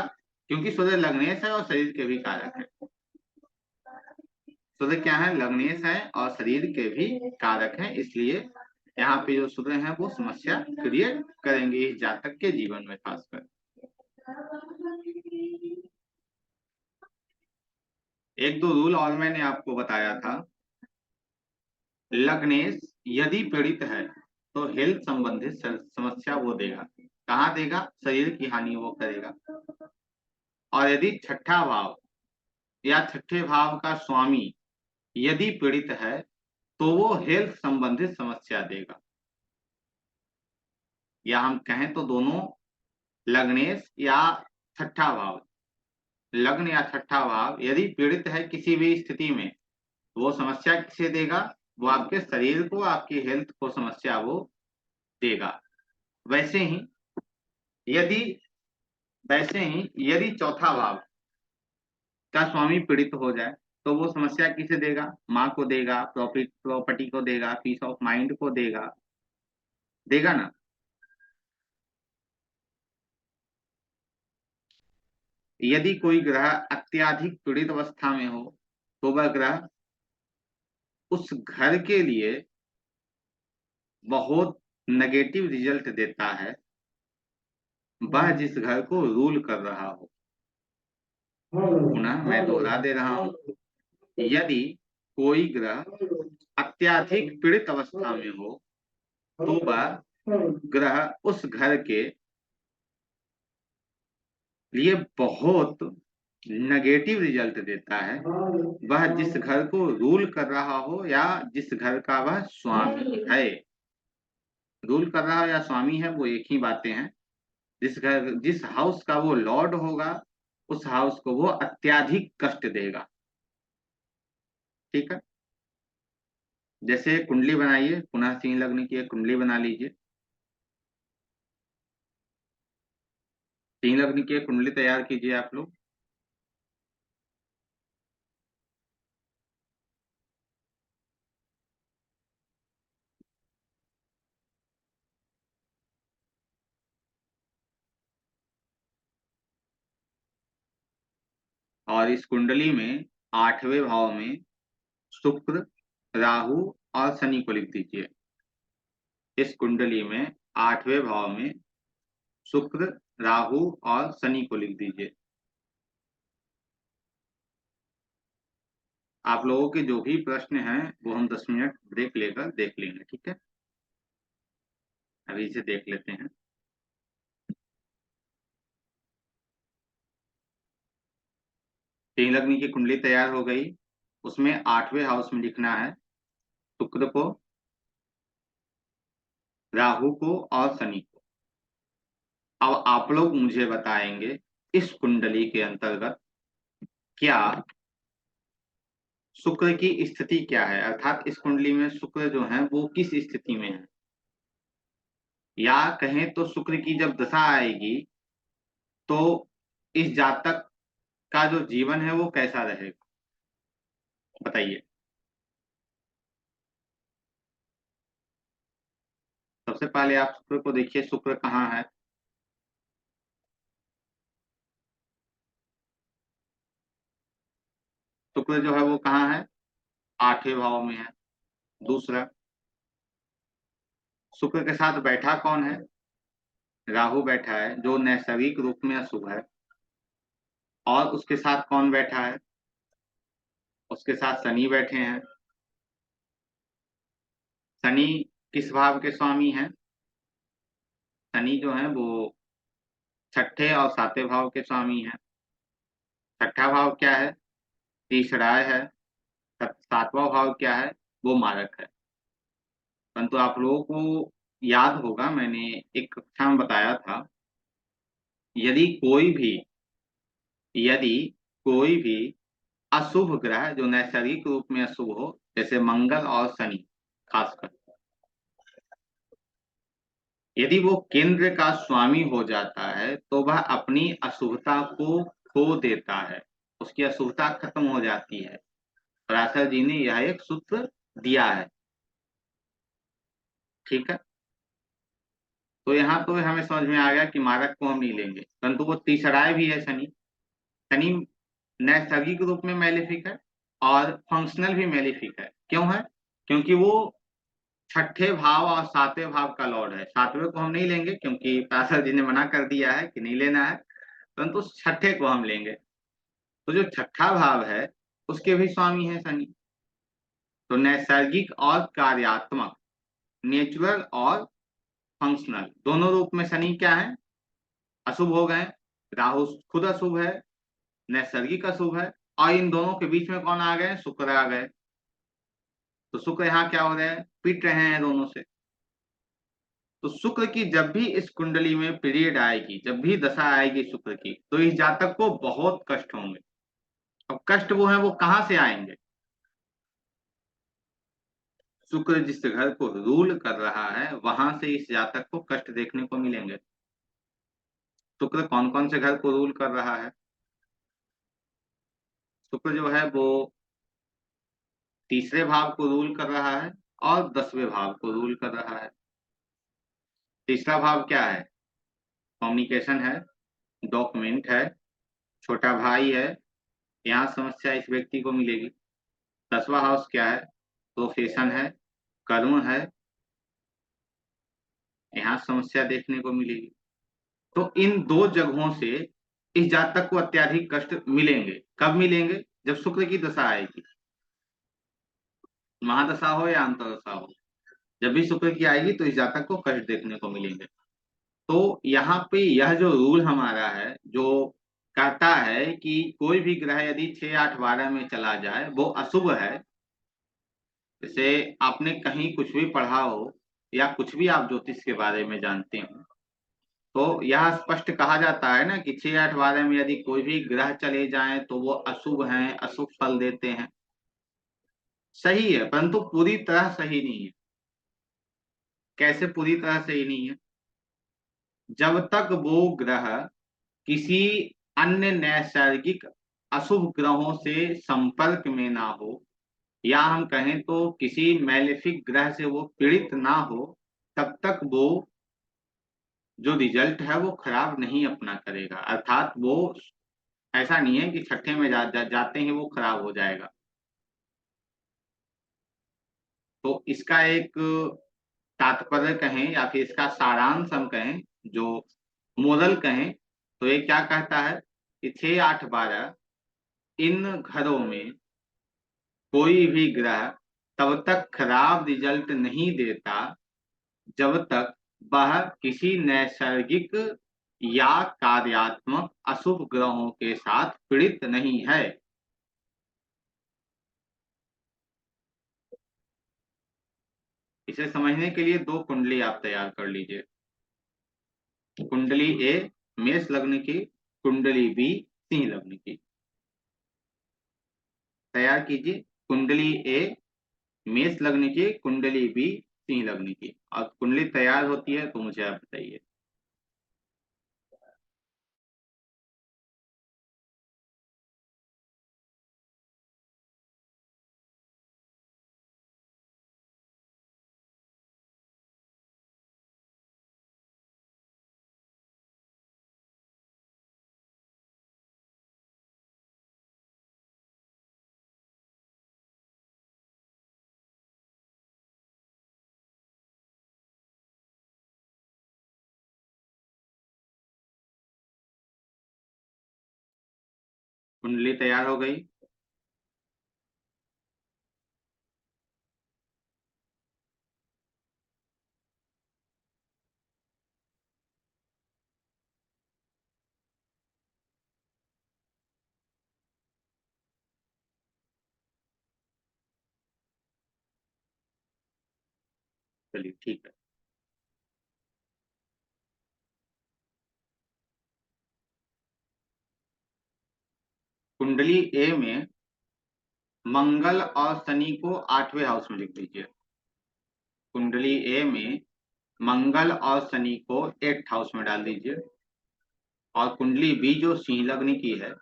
क्योंकि सूर्य लग्नेश है और शरीर के भी कारक है। सूर्य क्या है, लग्नेश है और शरीर के भी कारक हैं, इसलिए यहाँ पे जो सूर्य हैं वो समस्या क्रिएट करेंगे इस जातक के जीवन में खासकर। एक दो रूल और मैंने आपको बताया था। लग्नेश यदि पीड़ित है तो हेल्थ संबंधित समस्या वो देगा। कहाँ देगा, शरीर की हानि वो करेगा। और यदि छठा भाव या छठे भाव का स्वामी यदि पीड़ित है तो वो हेल्थ संबंधित समस्या देगा। या हम कहें तो दोनों, लग्नेश या छठा भाव, लग्न या छठा भाव यदि पीड़ित है किसी भी स्थिति में, वो समस्या किसे देगा, वो आपके शरीर को, आपकी हेल्थ को समस्या वो देगा। वैसे ही यदि यदि चौथा भाव का स्वामी पीड़ित हो जाए तो वो समस्या किसे देगा, माँ को देगा, प्रॉपर्टी को देगा, पीस ऑफ माइंड को देगा, देगा ना। यदि कोई ग्रह अत्यधिक पीड़ित अवस्था में हो तो वह ग्रह उस घर के लिए बहुत नेगेटिव रिजल्ट देता है, वह जिस घर को रूल कर रहा हो। पुनः मैं दोहरा दे रहा हूं, यदि कोई ग्रह अत्यधिक पीड़ित अवस्था में हो तो वह ग्रह उस घर के लिए बहुत नेगेटिव रिजल्ट देता है, वह जिस घर को रूल कर रहा हो या जिस घर का वह स्वामी है। रूल कर रहा हो या स्वामी है वो एक ही बातें हैं। जिस हाउस का वो लॉर्ड होगा उस हाउस को वो अत्यधिक कष्ट देगा। ठीक है, जैसे कुंडली बनाइए, पुनः सिंह लग्न की एक कुंडली बना लीजिए। सिंह लग्न की एक कुंडली तैयार कीजिए आप लोग। और इस कुंडली में 8वें भाव में शुक्र, राहु और शनि को लिख दीजिए। इस कुंडली में 8वें भाव में शुक्र, राहु और शनि को लिख दीजिए। आप लोगों के जो भी प्रश्न हैं वो हम 10 मिनट ब्रेक लेकर देख लेंगे, ठीक है। अभी इसे देख लेते हैं। सिंह लग्न की कुंडली तैयार हो गई, उसमें 8वें हाउस में लिखना है शुक्र को, राहु को और शनि को। अब आप लोग मुझे बताएंगे इस कुंडली के अंतर्गत क्या शुक्र की स्थिति क्या है, अर्थात इस कुंडली में शुक्र जो है वो किस स्थिति में है, या कहें तो शुक्र की जब दशा आएगी तो इस जातक का जो जीवन है वो कैसा रहेगा, बताइए। सबसे पहले आप शुक्र को देखिए, शुक्र कहाँ है। शुक्र जो है वो कहाँ है, 8वें भाव में है। दूसरा, शुक्र के साथ बैठा कौन है, राहु बैठा है जो नैसर्गिक रूप में अशुभ है। और उसके साथ कौन बैठा है, उसके साथ शनि बैठे हैं। शनि किस भाव के स्वामी हैं, शनि जो है वो 6ठे और 7वें भाव के स्वामी हैं। 6ठा भाव क्या है, तीसरा है। 7वां भाव क्या है, वो मारक है। परंतु आप लोगों को याद होगा, मैंने एक कक्षा में बताया था, यदि कोई भी यदि कोई भी अशुभ ग्रह जो नैसर्गिक रूप में अशुभ हो, जैसे मंगल और शनि खासकर, यदि वो केंद्र का स्वामी हो जाता है तो वह अपनी अशुभता को खो देता है, उसकी अशुभता खत्म हो जाती है। पराशर जी ने यह एक सूत्र दिया है। ठीक है, तो यहाँ तो हमें समझ में आ गया कि मारक को हम नहीं लेंगे, परंतु वो तीसराय भी है शनि। शनि नैसर्गिक रूप में मैलेफिक है और फंक्शनल भी मैलेफिक है। क्यों है, क्योंकि वो 6ठे भाव और 7वें भाव का लॉर्ड है। 7वें को हम नहीं लेंगे क्योंकि पराशर जी ने मना कर दिया है कि नहीं लेना है, परंतु 6ठे को हम लेंगे। तो जो 6ठा भाव है उसके भी स्वामी है शनि। तो नैसर्गिक और कार्यात्मक, नेचुरल और फंक्शनल, दोनों रूप में शनि क्या है, अशुभ हो गए। राहु खुद अशुभ है, नैसर्गिक अशुभ है, और इन दोनों के बीच में कौन आ गए, शुक्र आ गए। तो शुक्र यहाँ क्या हो रहे हैं, पिट रहे हैं दोनों से। तो शुक्र की जब भी इस कुंडली में पीरियड आएगी, जब भी दशा आएगी शुक्र की, तो इस जातक को बहुत कष्ट होंगे। अब कष्ट वो है, वो कहां से आएंगे, शुक्र जिस घर को रूल कर रहा है वहां से इस जातक को कष्ट देखने को मिलेंगे। शुक्र कौन कौन से घर को रूल कर रहा है, शुक्र जो है वो तीसरे भाव को रूल कर रहा है और 10वें भाव को रूल कर रहा है। तीसरा भाव क्या है, कम्युनिकेशन है, डॉक्यूमेंट है, छोटा भाई है, यहाँ समस्या इस व्यक्ति को मिलेगी। 10वां हाउस क्या है, प्रोफेशन है, कर्म है, यहाँ समस्या देखने को मिलेगी। तो इन दो जगहों से इस जातक को अत्याधिक कष्ट मिलेंगे। कब मिलेंगे, जब शुक्र की दशा आएगी, महादशा हो या अंतरदशा हो, जब भी शुक्र की आएगी तो इस जातक को कष्ट देखने को मिलेंगे। तो यहाँ पे यह जो रूल हमारा है जो कहता है कि कोई भी ग्रह यदि 6, 8, 12 में चला जाए वो अशुभ है। जैसे आपने कहीं कुछ भी पढ़ा हो या कुछ भी आप ज्योतिष के बारे में जानते हो, तो यह स्पष्ट कहा जाता है ना कि 6, 8, 12 में यदि कोई भी ग्रह चले जाएं तो वो अशुभ हैं, अशुभ फल देते हैं। सही है, परंतु पूरी तरह सही नहीं है। कैसे पूरी तरह सही नहीं है, जब तक वो ग्रह किसी अन्य नैसर्गिक अशुभ ग्रहों से संपर्क में ना हो, या हम कहें तो किसी मैलेफिक ग्रह से वो पीड़ित ना हो, तब तक वो जो रिजल्ट है वो खराब नहीं अपना करेगा। अर्थात वो ऐसा नहीं है कि 6ठे में जाते ही वो खराब हो जाएगा। तो इसका एक तात्पर्य कहें या फिर इसका सारांश हम कहें, जो मोरल कहें, तो ये क्या कहता है कि 6, 8, 12 इन घरों में कोई भी ग्रह तब तक खराब रिजल्ट नहीं देता जब तक वह किसी नैसर्गिक या कार्यात्मक अशुभ ग्रहों के साथ पीड़ित नहीं है। इसे समझने के लिए दो कुंडली आप तैयार कर लीजिए। कुंडली ए मेष लग्न की, कुंडली बी सिंह लग्न की। तैयार कीजिए, कुंडली ए मेष लग्न की, कुंडली बी सिंह लग्न की। और कुंडली तैयार होती है तो मुझे आप बताइए। कुंडली तैयार हो गई। चलिए ठीक है। कुंडली ए में मंगल और शनि को 8वें हाउस में लिख दीजिए। कुंडली ए में मंगल और शनि को 8th हाउस में डाल दीजिए। और कुंडली बी जो सिंह लग्न की है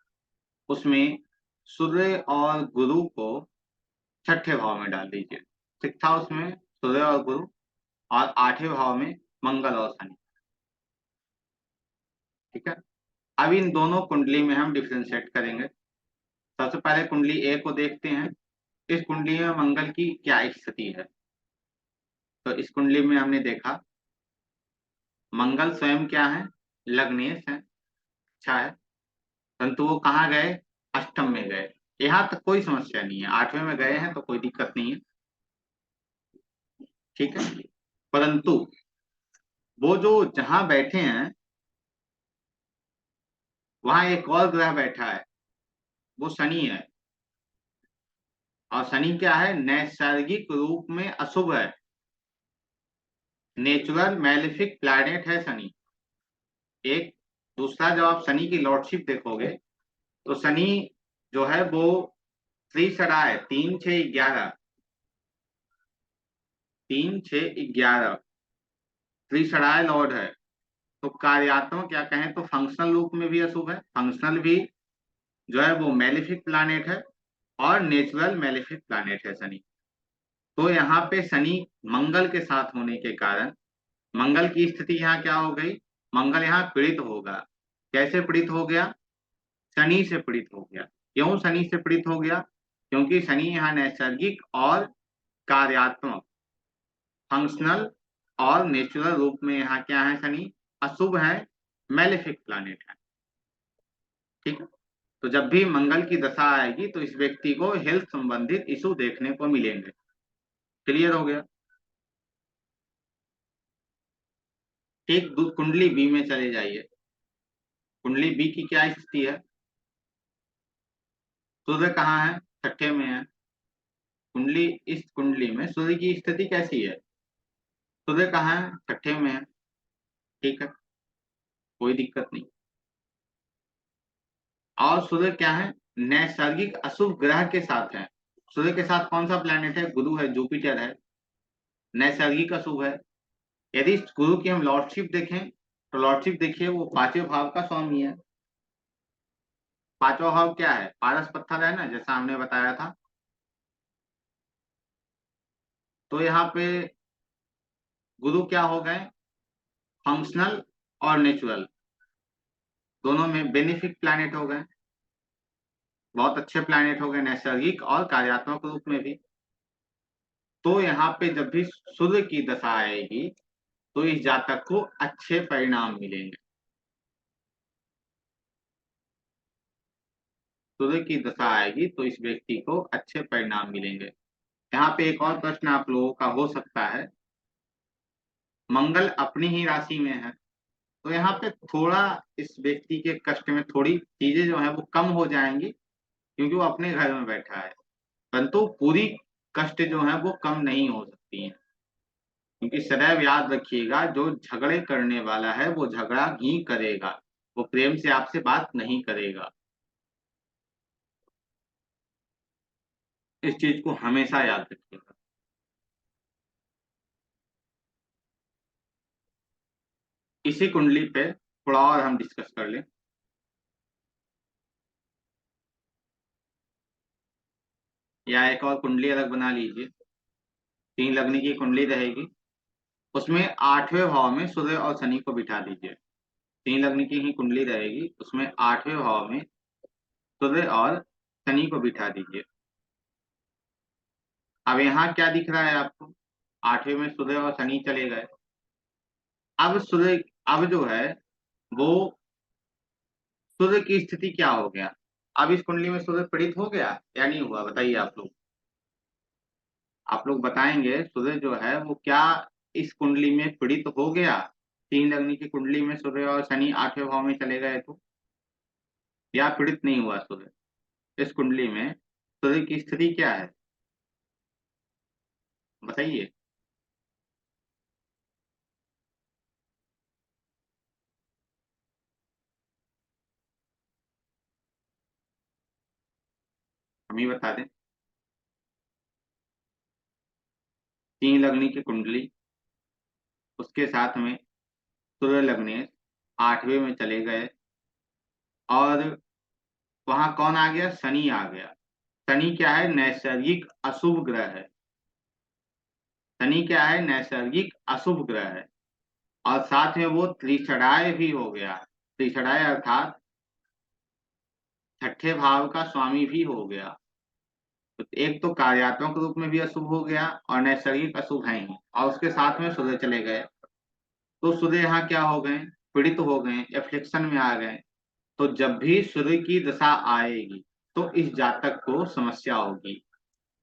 उसमें सूर्य और गुरु को 6ठे भाव में डाल दीजिए। 6th हाउस में सूर्य और गुरु और 8वें भाव में मंगल और शनि। ठीक है। अब इन दोनों कुंडली में हम डिफ्रेंशिएट करेंगे। सबसे पहले कुंडली ए को देखते हैं। इस कुंडली में मंगल की क्या स्थिति है। तो इस कुंडली में हमने देखा मंगल स्वयं क्या है, लग्नेश है, अच्छा है, परंतु वो कहाँ गए, अष्टम में गए। यहाँ तक कोई समस्या नहीं है, 8वें में गए हैं तो कोई दिक्कत नहीं है। ठीक है। परंतु वो जो जहां बैठे हैं वहां एक और ग्रह बैठा है, वो शनि है। और शनि क्या है, नैसर्गिक रूप में अशुभ है, नेचुरल मैलेफिक प्लैनेट है शनि। एक दूसरा, जब आप शनि की लॉर्डशिप देखोगे तो शनि जो है वो त्रिसराय 3 6 11, 3 6 11 त्रिसराय लॉर्ड है। तो कार्यात्मक या कहें तो फंक्शनल रूप में भी अशुभ है, फंक्शनल भी जो है वो मैलेफिक प्लैनेट है और नेचुरल मैलेफिक प्लैनेट है शनि। तो यहाँ पे शनि मंगल के साथ होने के कारण मंगल की स्थिति यहाँ क्या हो गई, मंगल यहाँ पीड़ित होगा। कैसे पीड़ित हो गया, शनि से पीड़ित हो गया। क्यों शनि से पीड़ित हो गया, क्योंकि शनि यहाँ नैसर्गिक और कार्यात्मक फंक्शनल और नेचुरल रूप में यहाँ क्या है, शनि अशुभ है, मैलेफिक प्लैनेट है। ठीक है। तो जब भी मंगल की दशा आएगी तो इस व्यक्ति को हेल्थ संबंधित इशू देखने को मिलेंगे। क्लियर हो गया। ठीक, कुंडली बी में चले जाइए। कुंडली बी की क्या स्थिति है, सूर्य कहाँ है, 6ठे में है। कुंडली, इस कुंडली में सूर्य की स्थिति कैसी है, सूर्य कहाँ है, 6ठे में है। ठीक है, कोई दिक्कत नहीं। और सूर्य क्या है, नैसर्गिक अशुभ ग्रह के साथ है। सूर्य के साथ कौन सा प्लैनेट है, गुरु है, जुपिटर है, नैसर्गिक अशुभ है। यदि गुरु की हम लॉर्डशिप देखें तो लॉर्डशिप देखिए वो 5वें भाव का स्वामी है। 5वां भाव क्या है, पारस पत्थर है ना, जैसा हमने बताया था। तो यहाँ पे गुरु क्या हो गए, फंक्शनल और नेचुरल दोनों में बेनिफिक प्लैनेट हो गए, बहुत अच्छे प्लैनेट हो गए, नैसर्गिक और कार्यात्मक रूप में भी। तो यहाँ पे जब भी सूर्य की दशा आएगी तो इस जातक को अच्छे परिणाम मिलेंगे। सूर्य की दशा आएगी तो इस व्यक्ति को अच्छे परिणाम मिलेंगे। यहाँ पे एक और प्रश्न आप लोगों का हो सकता है, मंगल अपनी ही राशि में है तो यहाँ पे थोड़ा इस व्यक्ति के कष्ट में थोड़ी चीजें जो है वो कम हो जाएंगी क्योंकि वो अपने घर में बैठा है, परंतु पूरी कष्ट जो है वो कम नहीं हो सकती हैं। क्योंकि सदैव याद रखिएगा, जो झगड़े करने वाला है वो झगड़ा ही करेगा, वो प्रेम से आपसे बात नहीं करेगा। इस चीज को हमेशा याद रखिएगा। इसी कुंडली पे थोड़ा और हम डिस्कस कर लें। या एक और कुंडली अलग बना लीजिए, 3 लग्न की कुंडली रहेगी, उसमें 8वें भाव में सूर्य और शनि को बिठा दीजिए। 3 लग्न की ही कुंडली रहेगी, उसमें 8वें भाव में सूर्य और शनि को बिठा दीजिए। अब यहाँ क्या दिख रहा है आपको, 8वें में सूर्य और शनि चले गए। अब सूर्य, अब जो है वो सूर्य की स्थिति क्या हो गया, अब इस कुंडली में सूर्य पीड़ित हो गया या नहीं हुआ, बताइए आप लोग बताएंगे सूर्य जो है वो क्या इस कुंडली में पीड़ित हो गया? 3 लगनी की कुंडली में सूर्य और शनि 8वें भाव में चले गए तो, या पीड़ित नहीं हुआ सूर्य? इस कुंडली में सूर्य की स्थिति क्या है, बताइए। हम ही बता दें। 3 लगनी की कुंडली, उसके साथ में सूर्य लग्नेश 8वें में चले गए, और वहां कौन आ गया? शनि आ गया। शनि क्या है? नैसर्गिक अशुभ ग्रह है। शनि क्या है? नैसर्गिक अशुभ ग्रह है। और साथ में वो त्रिषडाय भी हो गया। त्रिषडाय अर्थात 6ठे भाव का स्वामी भी हो गया। तो एक तो कार्यात्मक रूप में भी अशुभ हो गया और नैसर्गिक अशुभ है ही, और उसके साथ में सूर्य चले गए। तो सूर्य यहाँ क्या हो गए? पीड़ित हो गए, एफ्लिक्शन में आ गए। तो जब भी सूर्य की दशा आएगी तो इस जातक को समस्या होगी।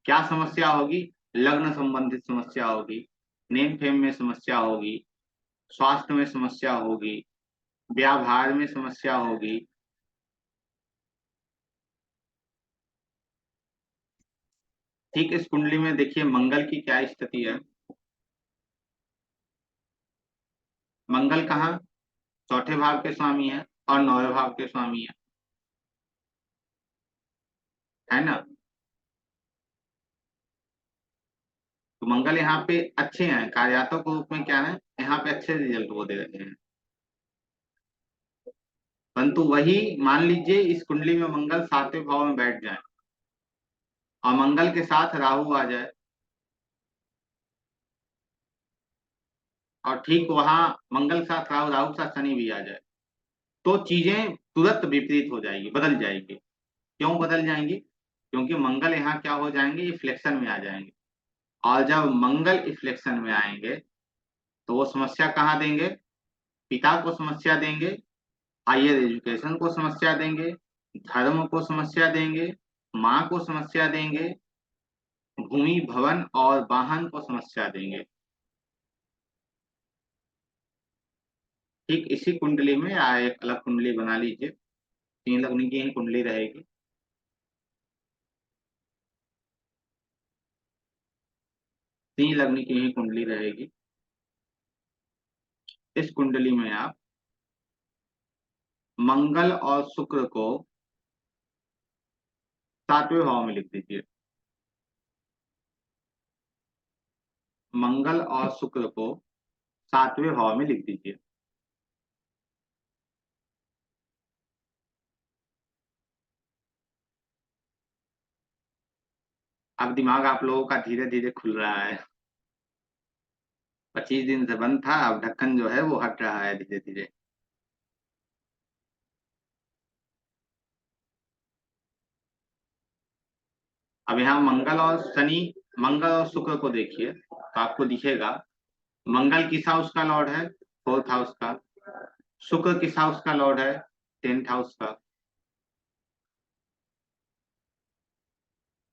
क्या समस्या होगी? लग्न संबंधित समस्या होगी, नेम फेम में समस्या होगी, स्वास्थ्य में समस्या होगी, व्यापार में समस्या होगी। ठीक इस कुंडली में देखिए मंगल की क्या स्थिति है। मंगल कहाँ? चौथे भाव के स्वामी है और 9वें भाव के स्वामी है ना? तो मंगल यहाँ पे अच्छे हैं, कार्यात्मक रूप में क्या है, यहाँ पे अच्छे रिजल्ट वो दे रहे हैं। परंतु वही मान लीजिए इस कुंडली में मंगल 7वें भाव में बैठ जाए और मंगल के साथ राहु आ जाए, और ठीक वहां मंगल के साथ राहु, राहु के साथ शनि भी आ जाए, तो चीजें तुरंत विपरीत हो जाएगी, बदल जाएगी। क्यों बदल जाएंगी? क्योंकि मंगल यहाँ क्या हो जाएंगे? इफ्लेक्शन में आ जाएंगे। और जब मंगल इफ्लेक्शन में आएंगे तो वो समस्या कहाँ देंगे? पिता को समस्या देंगे, हायर एजुकेशन को समस्या देंगे, धर्म को समस्या देंगे, माँ को समस्या देंगे, भूमि भवन और वाहन को समस्या देंगे। ठीक इसी कुंडली में या एक अलग कुंडली बना लीजिए, 3 लगनी की ही कुंडली रहेगी। 3 लगनी की ही कुंडली रहेगी। इस कुंडली में आप मंगल और शुक्र को 7वें भाव में लिख दीजिए। मंगल और शुक्र को 7वें भाव में लिख दीजिए। अब दिमाग आप लोगों का धीरे धीरे खुल रहा है। 25 दिन से बंद था, अब ढक्कन जो है वो हट रहा है धीरे धीरे। अब यहाँ मंगल और शनि, मंगल और शुक्र को देखिए तो आपको दिखेगा मंगल किस हाउस का लॉर्ड है? 4th हाउस का। शुक्र किस हाउस का लॉर्ड है? 10th हाउस का।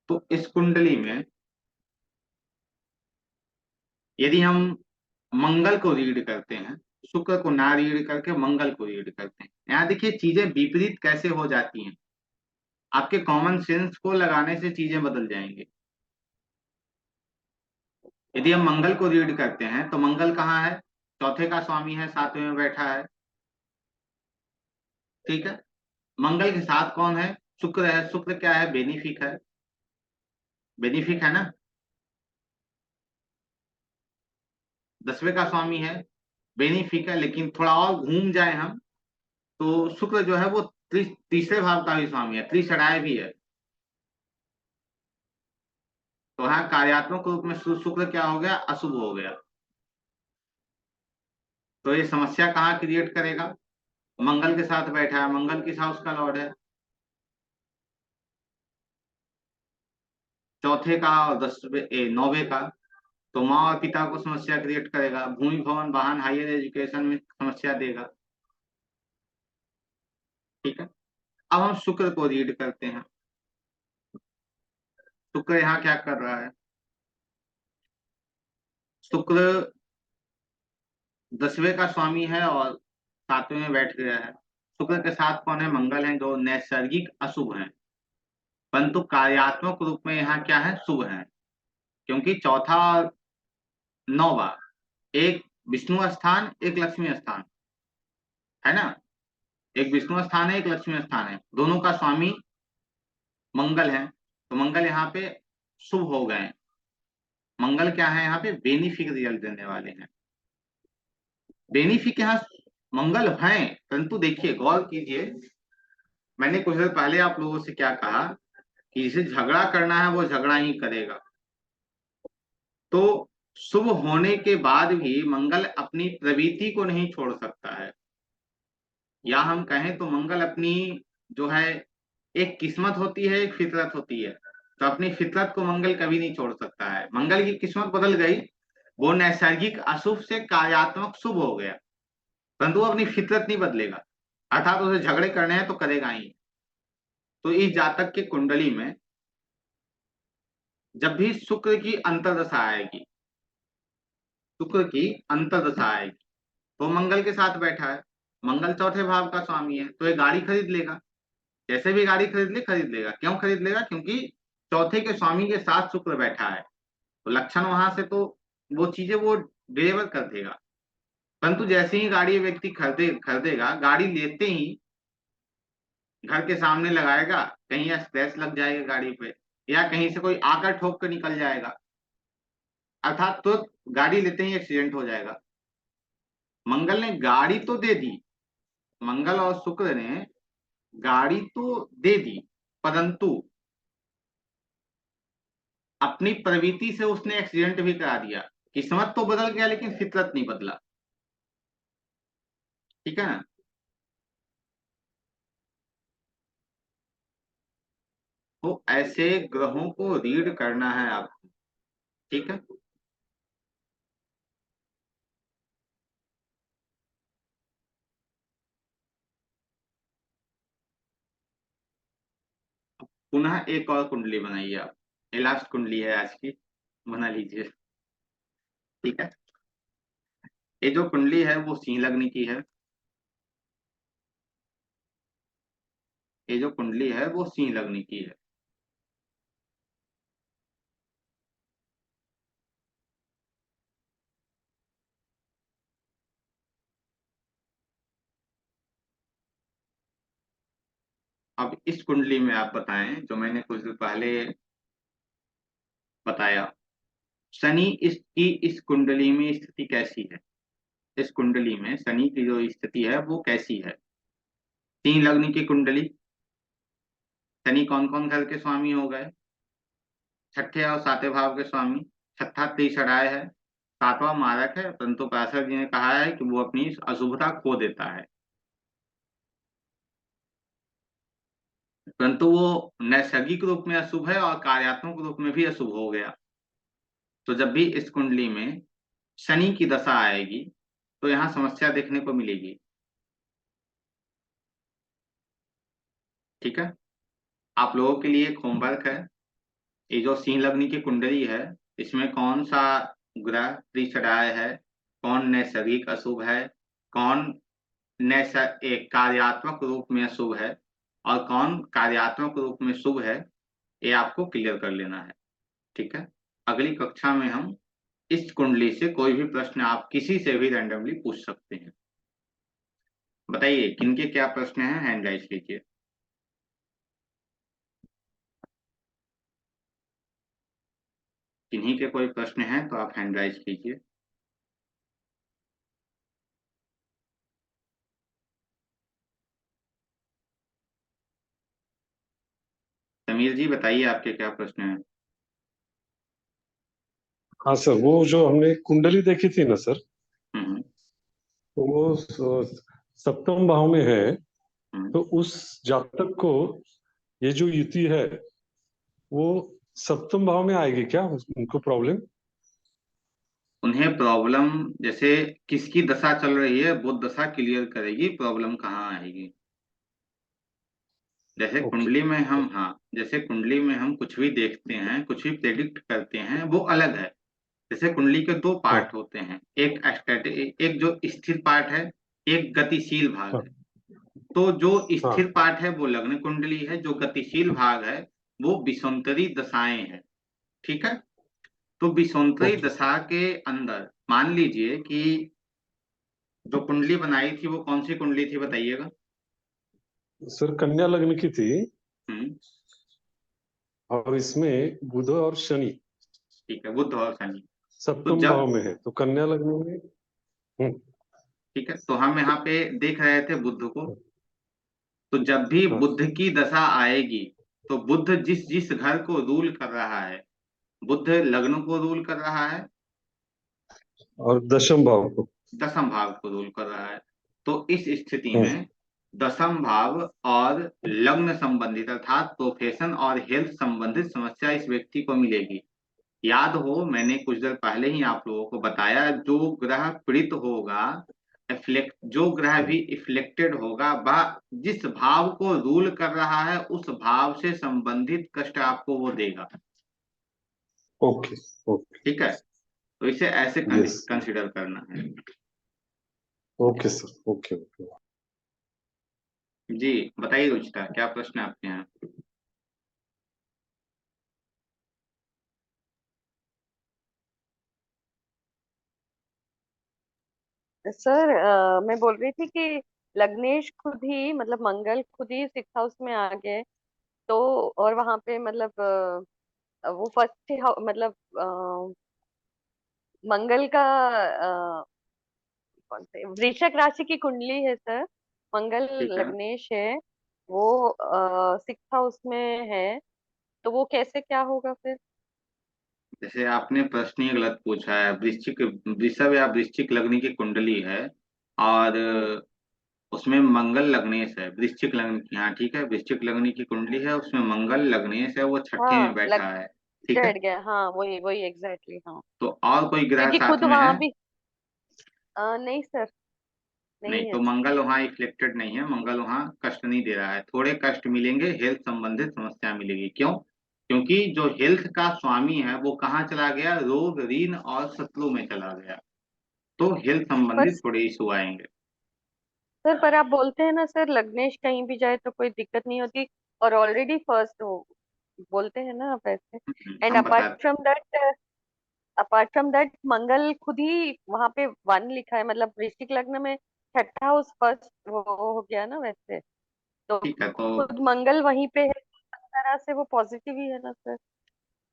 तो इस कुंडली में यदि हम मंगल को रीड करते हैं, शुक्र को ना रीड करके मंगल को रीड करते हैं, यहाँ देखिए चीजें विपरीत कैसे हो जाती हैं। आपके कॉमन सेंस को लगाने से चीजें बदल जाएंगी। यदि हम मंगल को रीड करते हैं तो मंगल कहाँ है? चौथे का स्वामी है, 7वें में बैठा है। ठीक है। मंगल के साथ कौन है? शुक्र है। शुक्र क्या है? बेनिफिक है। बेनिफिक है ना? 10वें का स्वामी है, बेनिफिक है। लेकिन थोड़ा और घूम जाए हम तो शुक्र जो है वो तीसरे भाव का भी स्वामी है, त्रिषणाय भी है। तो यहाँ कार्यात्मक रूप में शुक्र क्या हो गया? अशुभ हो गया। तो ये समस्या कहाँ क्रिएट करेगा? मंगल के साथ बैठा है, मंगल किस हाउस का लॉर्ड है? चौथे का और 9वें का। तो माँ और पिता को समस्या क्रिएट करेगा, भूमि भवन वाहन हायर एजुकेशन में समस्या देगा। ठीक है। अब हम शुक्र को रीड करते हैं। शुक्र यहाँ क्या कर रहा है? शुक्र 10वें का स्वामी है और 7वें में बैठ गया है। शुक्र के साथ कौन है? मंगल है, जो नैसर्गिक अशुभ है, परंतु कार्यात्मक रूप में यहाँ क्या है? शुभ है। क्योंकि चौथा और 9वां, एक विष्णु स्थान एक लक्ष्मी स्थान है ना, एक विष्णु स्थान है एक लक्ष्मी स्थान है, दोनों का स्वामी मंगल है। तो मंगल यहाँ पे शुभ हो गए। मंगल क्या है? यहाँ पे बेनिफिक रिजल्ट देने वाले हैं। बेनिफिक यहाँ मंगल हैं, परंतु देखिए गौर कीजिए, मैंने कुछ देर पहले आप लोगों से क्या कहा कि जिसे झगड़ा करना है वो झगड़ा ही करेगा। तो शुभ होने के बाद भी मंगल अपनी प्रवृत्ति को नहीं छोड़ सकता है, या हम कहें तो मंगल अपनी जो है, एक किस्मत होती है एक फितरत होती है, तो अपनी फितरत को मंगल कभी नहीं छोड़ सकता है। मंगल की किस्मत बदल गई, वो नैसर्गिक अशुभ से कार्यात्मक शुभ हो गया, परंतु वो अपनी फितरत नहीं बदलेगा, अर्थात उसे झगड़े करने हैं तो करेगा ही। तो इस जातक के कुंडली में जब भी शुक्र की अंतर्दशा आएगी, शुक्र की अंतर्दशा आएगी, तो मंगल के साथ बैठा है, मंगल चौथे भाव का स्वामी है, तो ये गाड़ी खरीद लेगा। जैसे भी गाड़ी खरीद लेगा। क्यों खरीद लेगा? क्योंकि चौथे के स्वामी के साथ शुक्र बैठा है, तो लक्षण वहां से तो वो चीजें वो डिलीवर कर देगा। परंतु जैसे ही गाड़ी व्यक्ति खरीदेगा, गाड़ी लेते ही घर के सामने लगाएगा, कहीं स्क्रैच लग जाएगा गाड़ी पे, या कहीं से कोई आकर ठोक कर निकल जाएगा, अर्थात तो गाड़ी लेते ही एक्सीडेंट हो जाएगा। मंगल ने गाड़ी तो दे दी, मंगल और शुक्र ने गाड़ी तो दे दी, परंतु अपनी प्रवृत्ति से उसने एक्सीडेंट भी करा दिया। किस्मत तो बदल गया लेकिन फितरत नहीं बदला। ठीक है ना? तो ऐसे ग्रहों को रीड करना है आपको। ठीक है, पुनः एक और कुंडली बनाइए आप। ये लास्ट कुंडली है आज की, बना लीजिए। ठीक है, ये जो कुंडली है वो सिंह लग्न की है। ये जो कुंडली है वो सिंह लग्न की है। अब इस कुंडली में आप बताएं, जो मैंने कुछ देर पहले बताया, शनि इसकी इस कुंडली में स्थिति कैसी है? इस कुंडली में शनि की जो स्थिति है वो कैसी है? सिंह लग्न की कुंडली, शनि कौन कौन घर के स्वामी हो गए? छठे और सातवें भाव के स्वामी। छठा त्रिषणाय है, सातवां मारक है, परंतु व्यासर जी ने कहा है कि वो अपनी अशुभता खो देता है, परंतु वो नैसर्गिक रूप में अशुभ है और कार्यात्मक रूप में भी अशुभ हो गया। तो जब भी इस कुंडली में शनि की दशा आएगी तो यहाँ समस्या देखने को मिलेगी। ठीक है, आप लोगों के लिए एक होमवर्क है। ये जो सिंह लग्न की कुंडली है, इसमें कौन सा ग्रह त्रिषणाय है, कौन नैसर्गिक अशुभ है, कौन एक कार्यात्मक रूप में शुभ है, और कौन कार्यात्मक रूप में शुभ है, ये आपको क्लियर कर लेना है। ठीक है, अगली कक्षा में हम इस कुंडली से कोई भी प्रश्न आप किसी से भी रैंडमली पूछ सकते हैं। बताइए किनके क्या प्रश्न हैं, हैंड राइज कीजिए। किन्हीं के कोई प्रश्न हैं तो आप हैंड राइज कीजिए। समीर जी बताइए आपके क्या प्रश्न हैं। हाँ सर, वो जो हमने कुंडली देखी थी ना सर, हम्म तो वो सप्तम भाव में है। हम्म। तो उस जातक को ये जो युति है वो सप्तम भाव में आएगी क्या, उनको प्रॉब्लम? उन्हें प्रॉब्लम जैसे किसकी दशा चल रही है, बुध दशा क्लियर करेगी, प्रॉब्लम कहाँ आएगी। जैसे ओके कुंडली में हम, हाँ, जैसे कुंडली में हम कुछ भी देखते हैं, कुछ भी प्रेडिक्ट करते हैं, वो अलग है। जैसे कुंडली के दो हाँ पार्ट होते हैं, एक स्टैटिक, एक जो स्थिर पार्ट है, एक गतिशील भाग हाँ है। तो जो हाँ स्थिर हाँ पार्ट है वो लग्न कुंडली है, जो गतिशील भाग है वो विषुवंतरी दशाएं हैं। ठीक है। तो विषुवंतरी ओके सर। दशा के अंदर मान लीजिए कि जो कुंडली बनाई थी वो कौन सी कुंडली थी, बताइएगा। सर कन्या लग्न की थी, हम्म। और इसमें बुध और शनि ठीक है, बुध और शनि। तो सप्तम जब, भाव में है, तो कन्या लग्न में। हम्म, ठीक है, तो हम यहाँ पे देख रहे थे बुध को। तो जब भी हाँ, बुध की दशा आएगी, तो बुध जिस जिस घर को रूल कर रहा है, बुध लग्न को रूल कर रहा है, और दशम भाव को। दसम भाव को रूल कर रहा है। तो इस स्थिति हम्म, में दसम भाव और लग्न संबंधित अर्थात प्रोफेशन और हेल्थ संबंधित समस्या इस व्यक्ति को मिलेगी। याद हो, मैंने कुछ देर पहले ही आप लोगों को बताया, जो ग्रह पीड़ित होगा, इफ्लेक्ट, जो ग्रह भी इफ्लेक्टेड होगा, वह जिस भाव को रूल कर रहा है उस भाव से संबंधित कष्ट आपको वो देगा। Okay okay. ठीक है। तो इसे ऐसे यस। कंसिडर करना है। Okay sir, okay okay. जी, बताइए रुचिता, क्या प्रश्न है आपके यहाँ। सर मैं बोल रही थी कि लग्नेश खुद ही मतलब मंगल खुद ही 6 हाउस में आ गए। तो और वहां पे मतलब वो फर्स्ट मतलब मंगल का कौन से वृश्चिक राशि की कुंडली है सर। मंगल ठीक है। लग्नेश है, वो 6 हाउस में है। तो वो कैसे क्या होगा फिर? जैसे आपने प्रश्न ही गलत पूछा है। वृश्चिक, वृषभ या वृश्चिक लग्न की कुंडली है, और हम्म। उसमें मंगल लग्नेश है वृश्चिक लग्न की। हाँ ठीक है, वृश्चिक लग्न की कुंडली है, उसमें मंगल लग्नेश है, वो छठे में हाँ बैठा लग है। ठीक है। चढ़ गया, हाँ वही वही एग्जैक्टली हाँ। तो और कोई ग्रह क्योंकि साथ खुद में है? वहां भी नहीं सर, नहीं, नहीं तो है। मंगल वहाँ इफ्लेक्टेड नहीं है, मंगल वहाँ कष्ट नहीं दे रहा है। थोड़े कष्ट मिलेंगे, हेल्थ संबंधित समस्या मिलेगी। क्यों? क्योंकि जो हेल्थ का स्वामी है वो कहाँ चला गया, रोग ऋण और शत्रु में चला गया। तो हेल्थ पर संबंधित थोड़े इशू आएंगे। सर पर आप बोलते हैं ना सर, लग्नेश कहीं भी जाए तो कोई दिक्कत नहीं होती, और ऑलरेडी फर्स्ट हो, बोलते हैं ना आप ऐसे। एंड हम बता, अपार्ट फ्रॉम दैट मंगल खुद ही वहां पे 1 लिखा है, मतलब वृश्चिक लग्न में 6 हाउस फर्स्ट वो हो गया ना वैसे। तो ठीक है। तो खुद मंगल वहीं पे है, तो एक तरह से वो पॉजिटिव ही है ना सर।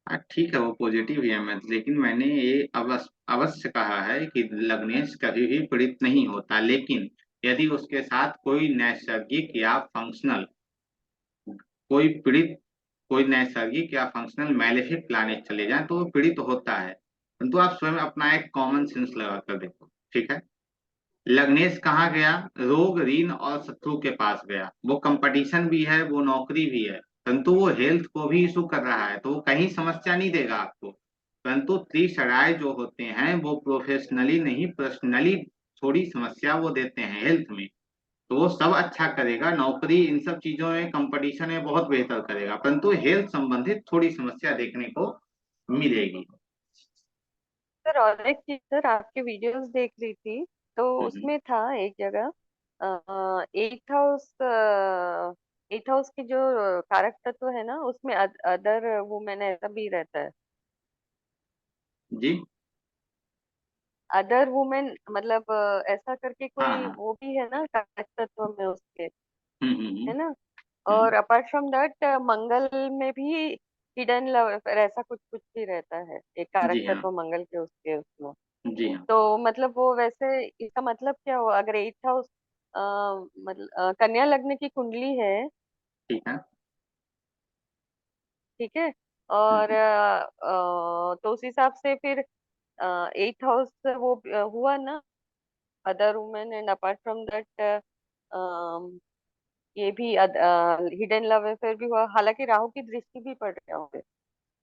हाँ ठीक है, वो पॉजिटिव ही है। मैं, लेकिन मैंने ये अवश्य कहा है कि लग्नेश कभी भी पीड़ित नहीं होता, लेकिन यदि उसके साथ कोई नैसर्गिक या फंक्शनल, कोई पीड़ित, कोई नैसर्गिक या फंक्शनल मैलेफिक प्लैनेट चले जाएं तो वो पीड़ित होता है। परंतु आप स्वयं अपना एक कॉमन सेंस लगा कर देखो। ठीक है। लग्नेश कहाँ गया, रोग ऋण और शत्रु के पास गया। वो कंपटीशन भी है, वो नौकरी भी है, परंतु वो हेल्थ को भी इशू कर रहा है, तो वो कहीं समस्या नहीं देगा आपको। परंतु त्रिसराय जो होते हैं वो प्रोफेशनली नहीं, पर्सनली थोड़ी समस्या वो देते हैं हेल्थ में। तो वो सब अच्छा करेगा, नौकरी इन सब चीजों में, कंपटीशन में बहुत बेहतर करेगा, परंतु हेल्थ संबंधित थोड़ी समस्या देखने को मिलेगी। सर और एक चीज सर, आपके वीडियोस देख रही थी तो हम्म। उसमें था एक जगह 8 हाउस, 8 हाउस की जो कारक तत्व है ना उसमें अदर वुमेन ऐसा भी रहता है। जी। अदर वुमेन मतलब ऐसा करके हाँ कोई हाँ। वो भी है ना कारक तत्व में उसके, है ना। हम्म। और अपार्ट फ्रॉम दैट मंगल में भी हिडन लव ऐसा कुछ कुछ भी रहता है, एक कारक जी हाँ। तत्व मंगल के उसके उसमें। जी हाँ। तो मतलब वो वैसे इसका मतलब क्या हुआ अगर 8 हाउस मतलब कन्या लग्न की कुंडली है, ठीक है। ठीक है। और हम्म। तो उस हिसाब से फिर 8 हाउस वो हुआ ना other women, and apart from that ये भी हिडन लव अफेयर भी हुआ, हालांकि राहु की दृष्टि भी पड़ रहा है।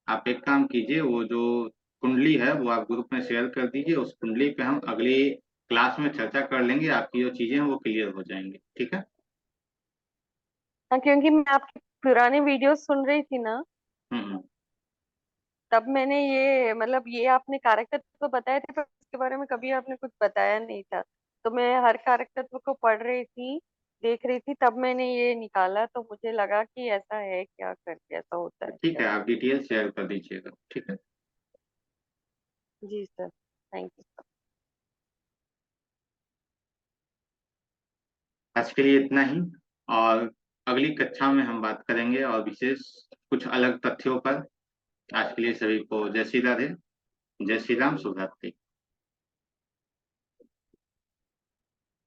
आप एक काम कीजिए, वो जो कुंडली है वो आप ग्रुप में शेयर कर दीजिए। उस कुंडली पे हम अगली क्लास में चर्चा कर लेंगे, आपकी जो चीजें हैं वो क्लियर हो जाएंगी। ठीक है। हाँ, क्योंकि मैं आपकी पुराने वीडियो सुन रही थी ना, हम्म। तब मैंने ये मतलब ये आपने कारकतत्व बताए थे, पर इसके बारे में कभी आपने कुछ बताया नहीं था। तो मैं हर कारकतत्व को पढ़ रही थी, देख रही थी, तब मैंने ये निकाला, तो मुझे लगा कि ऐसा है क्या, करके ऐसा होता है ठीक क्या। है, आप डिटेल शेयर कर दीजिएगा, ठीक है। जी सर, थैंक यू। आज के लिए इतना ही, और अगली कक्षा में हम बात करेंगे और विशेष कुछ अलग तथ्यों पर। आज के लिए सभी को जय श्री राधे, जय श्री राम, शुभ रात्रि।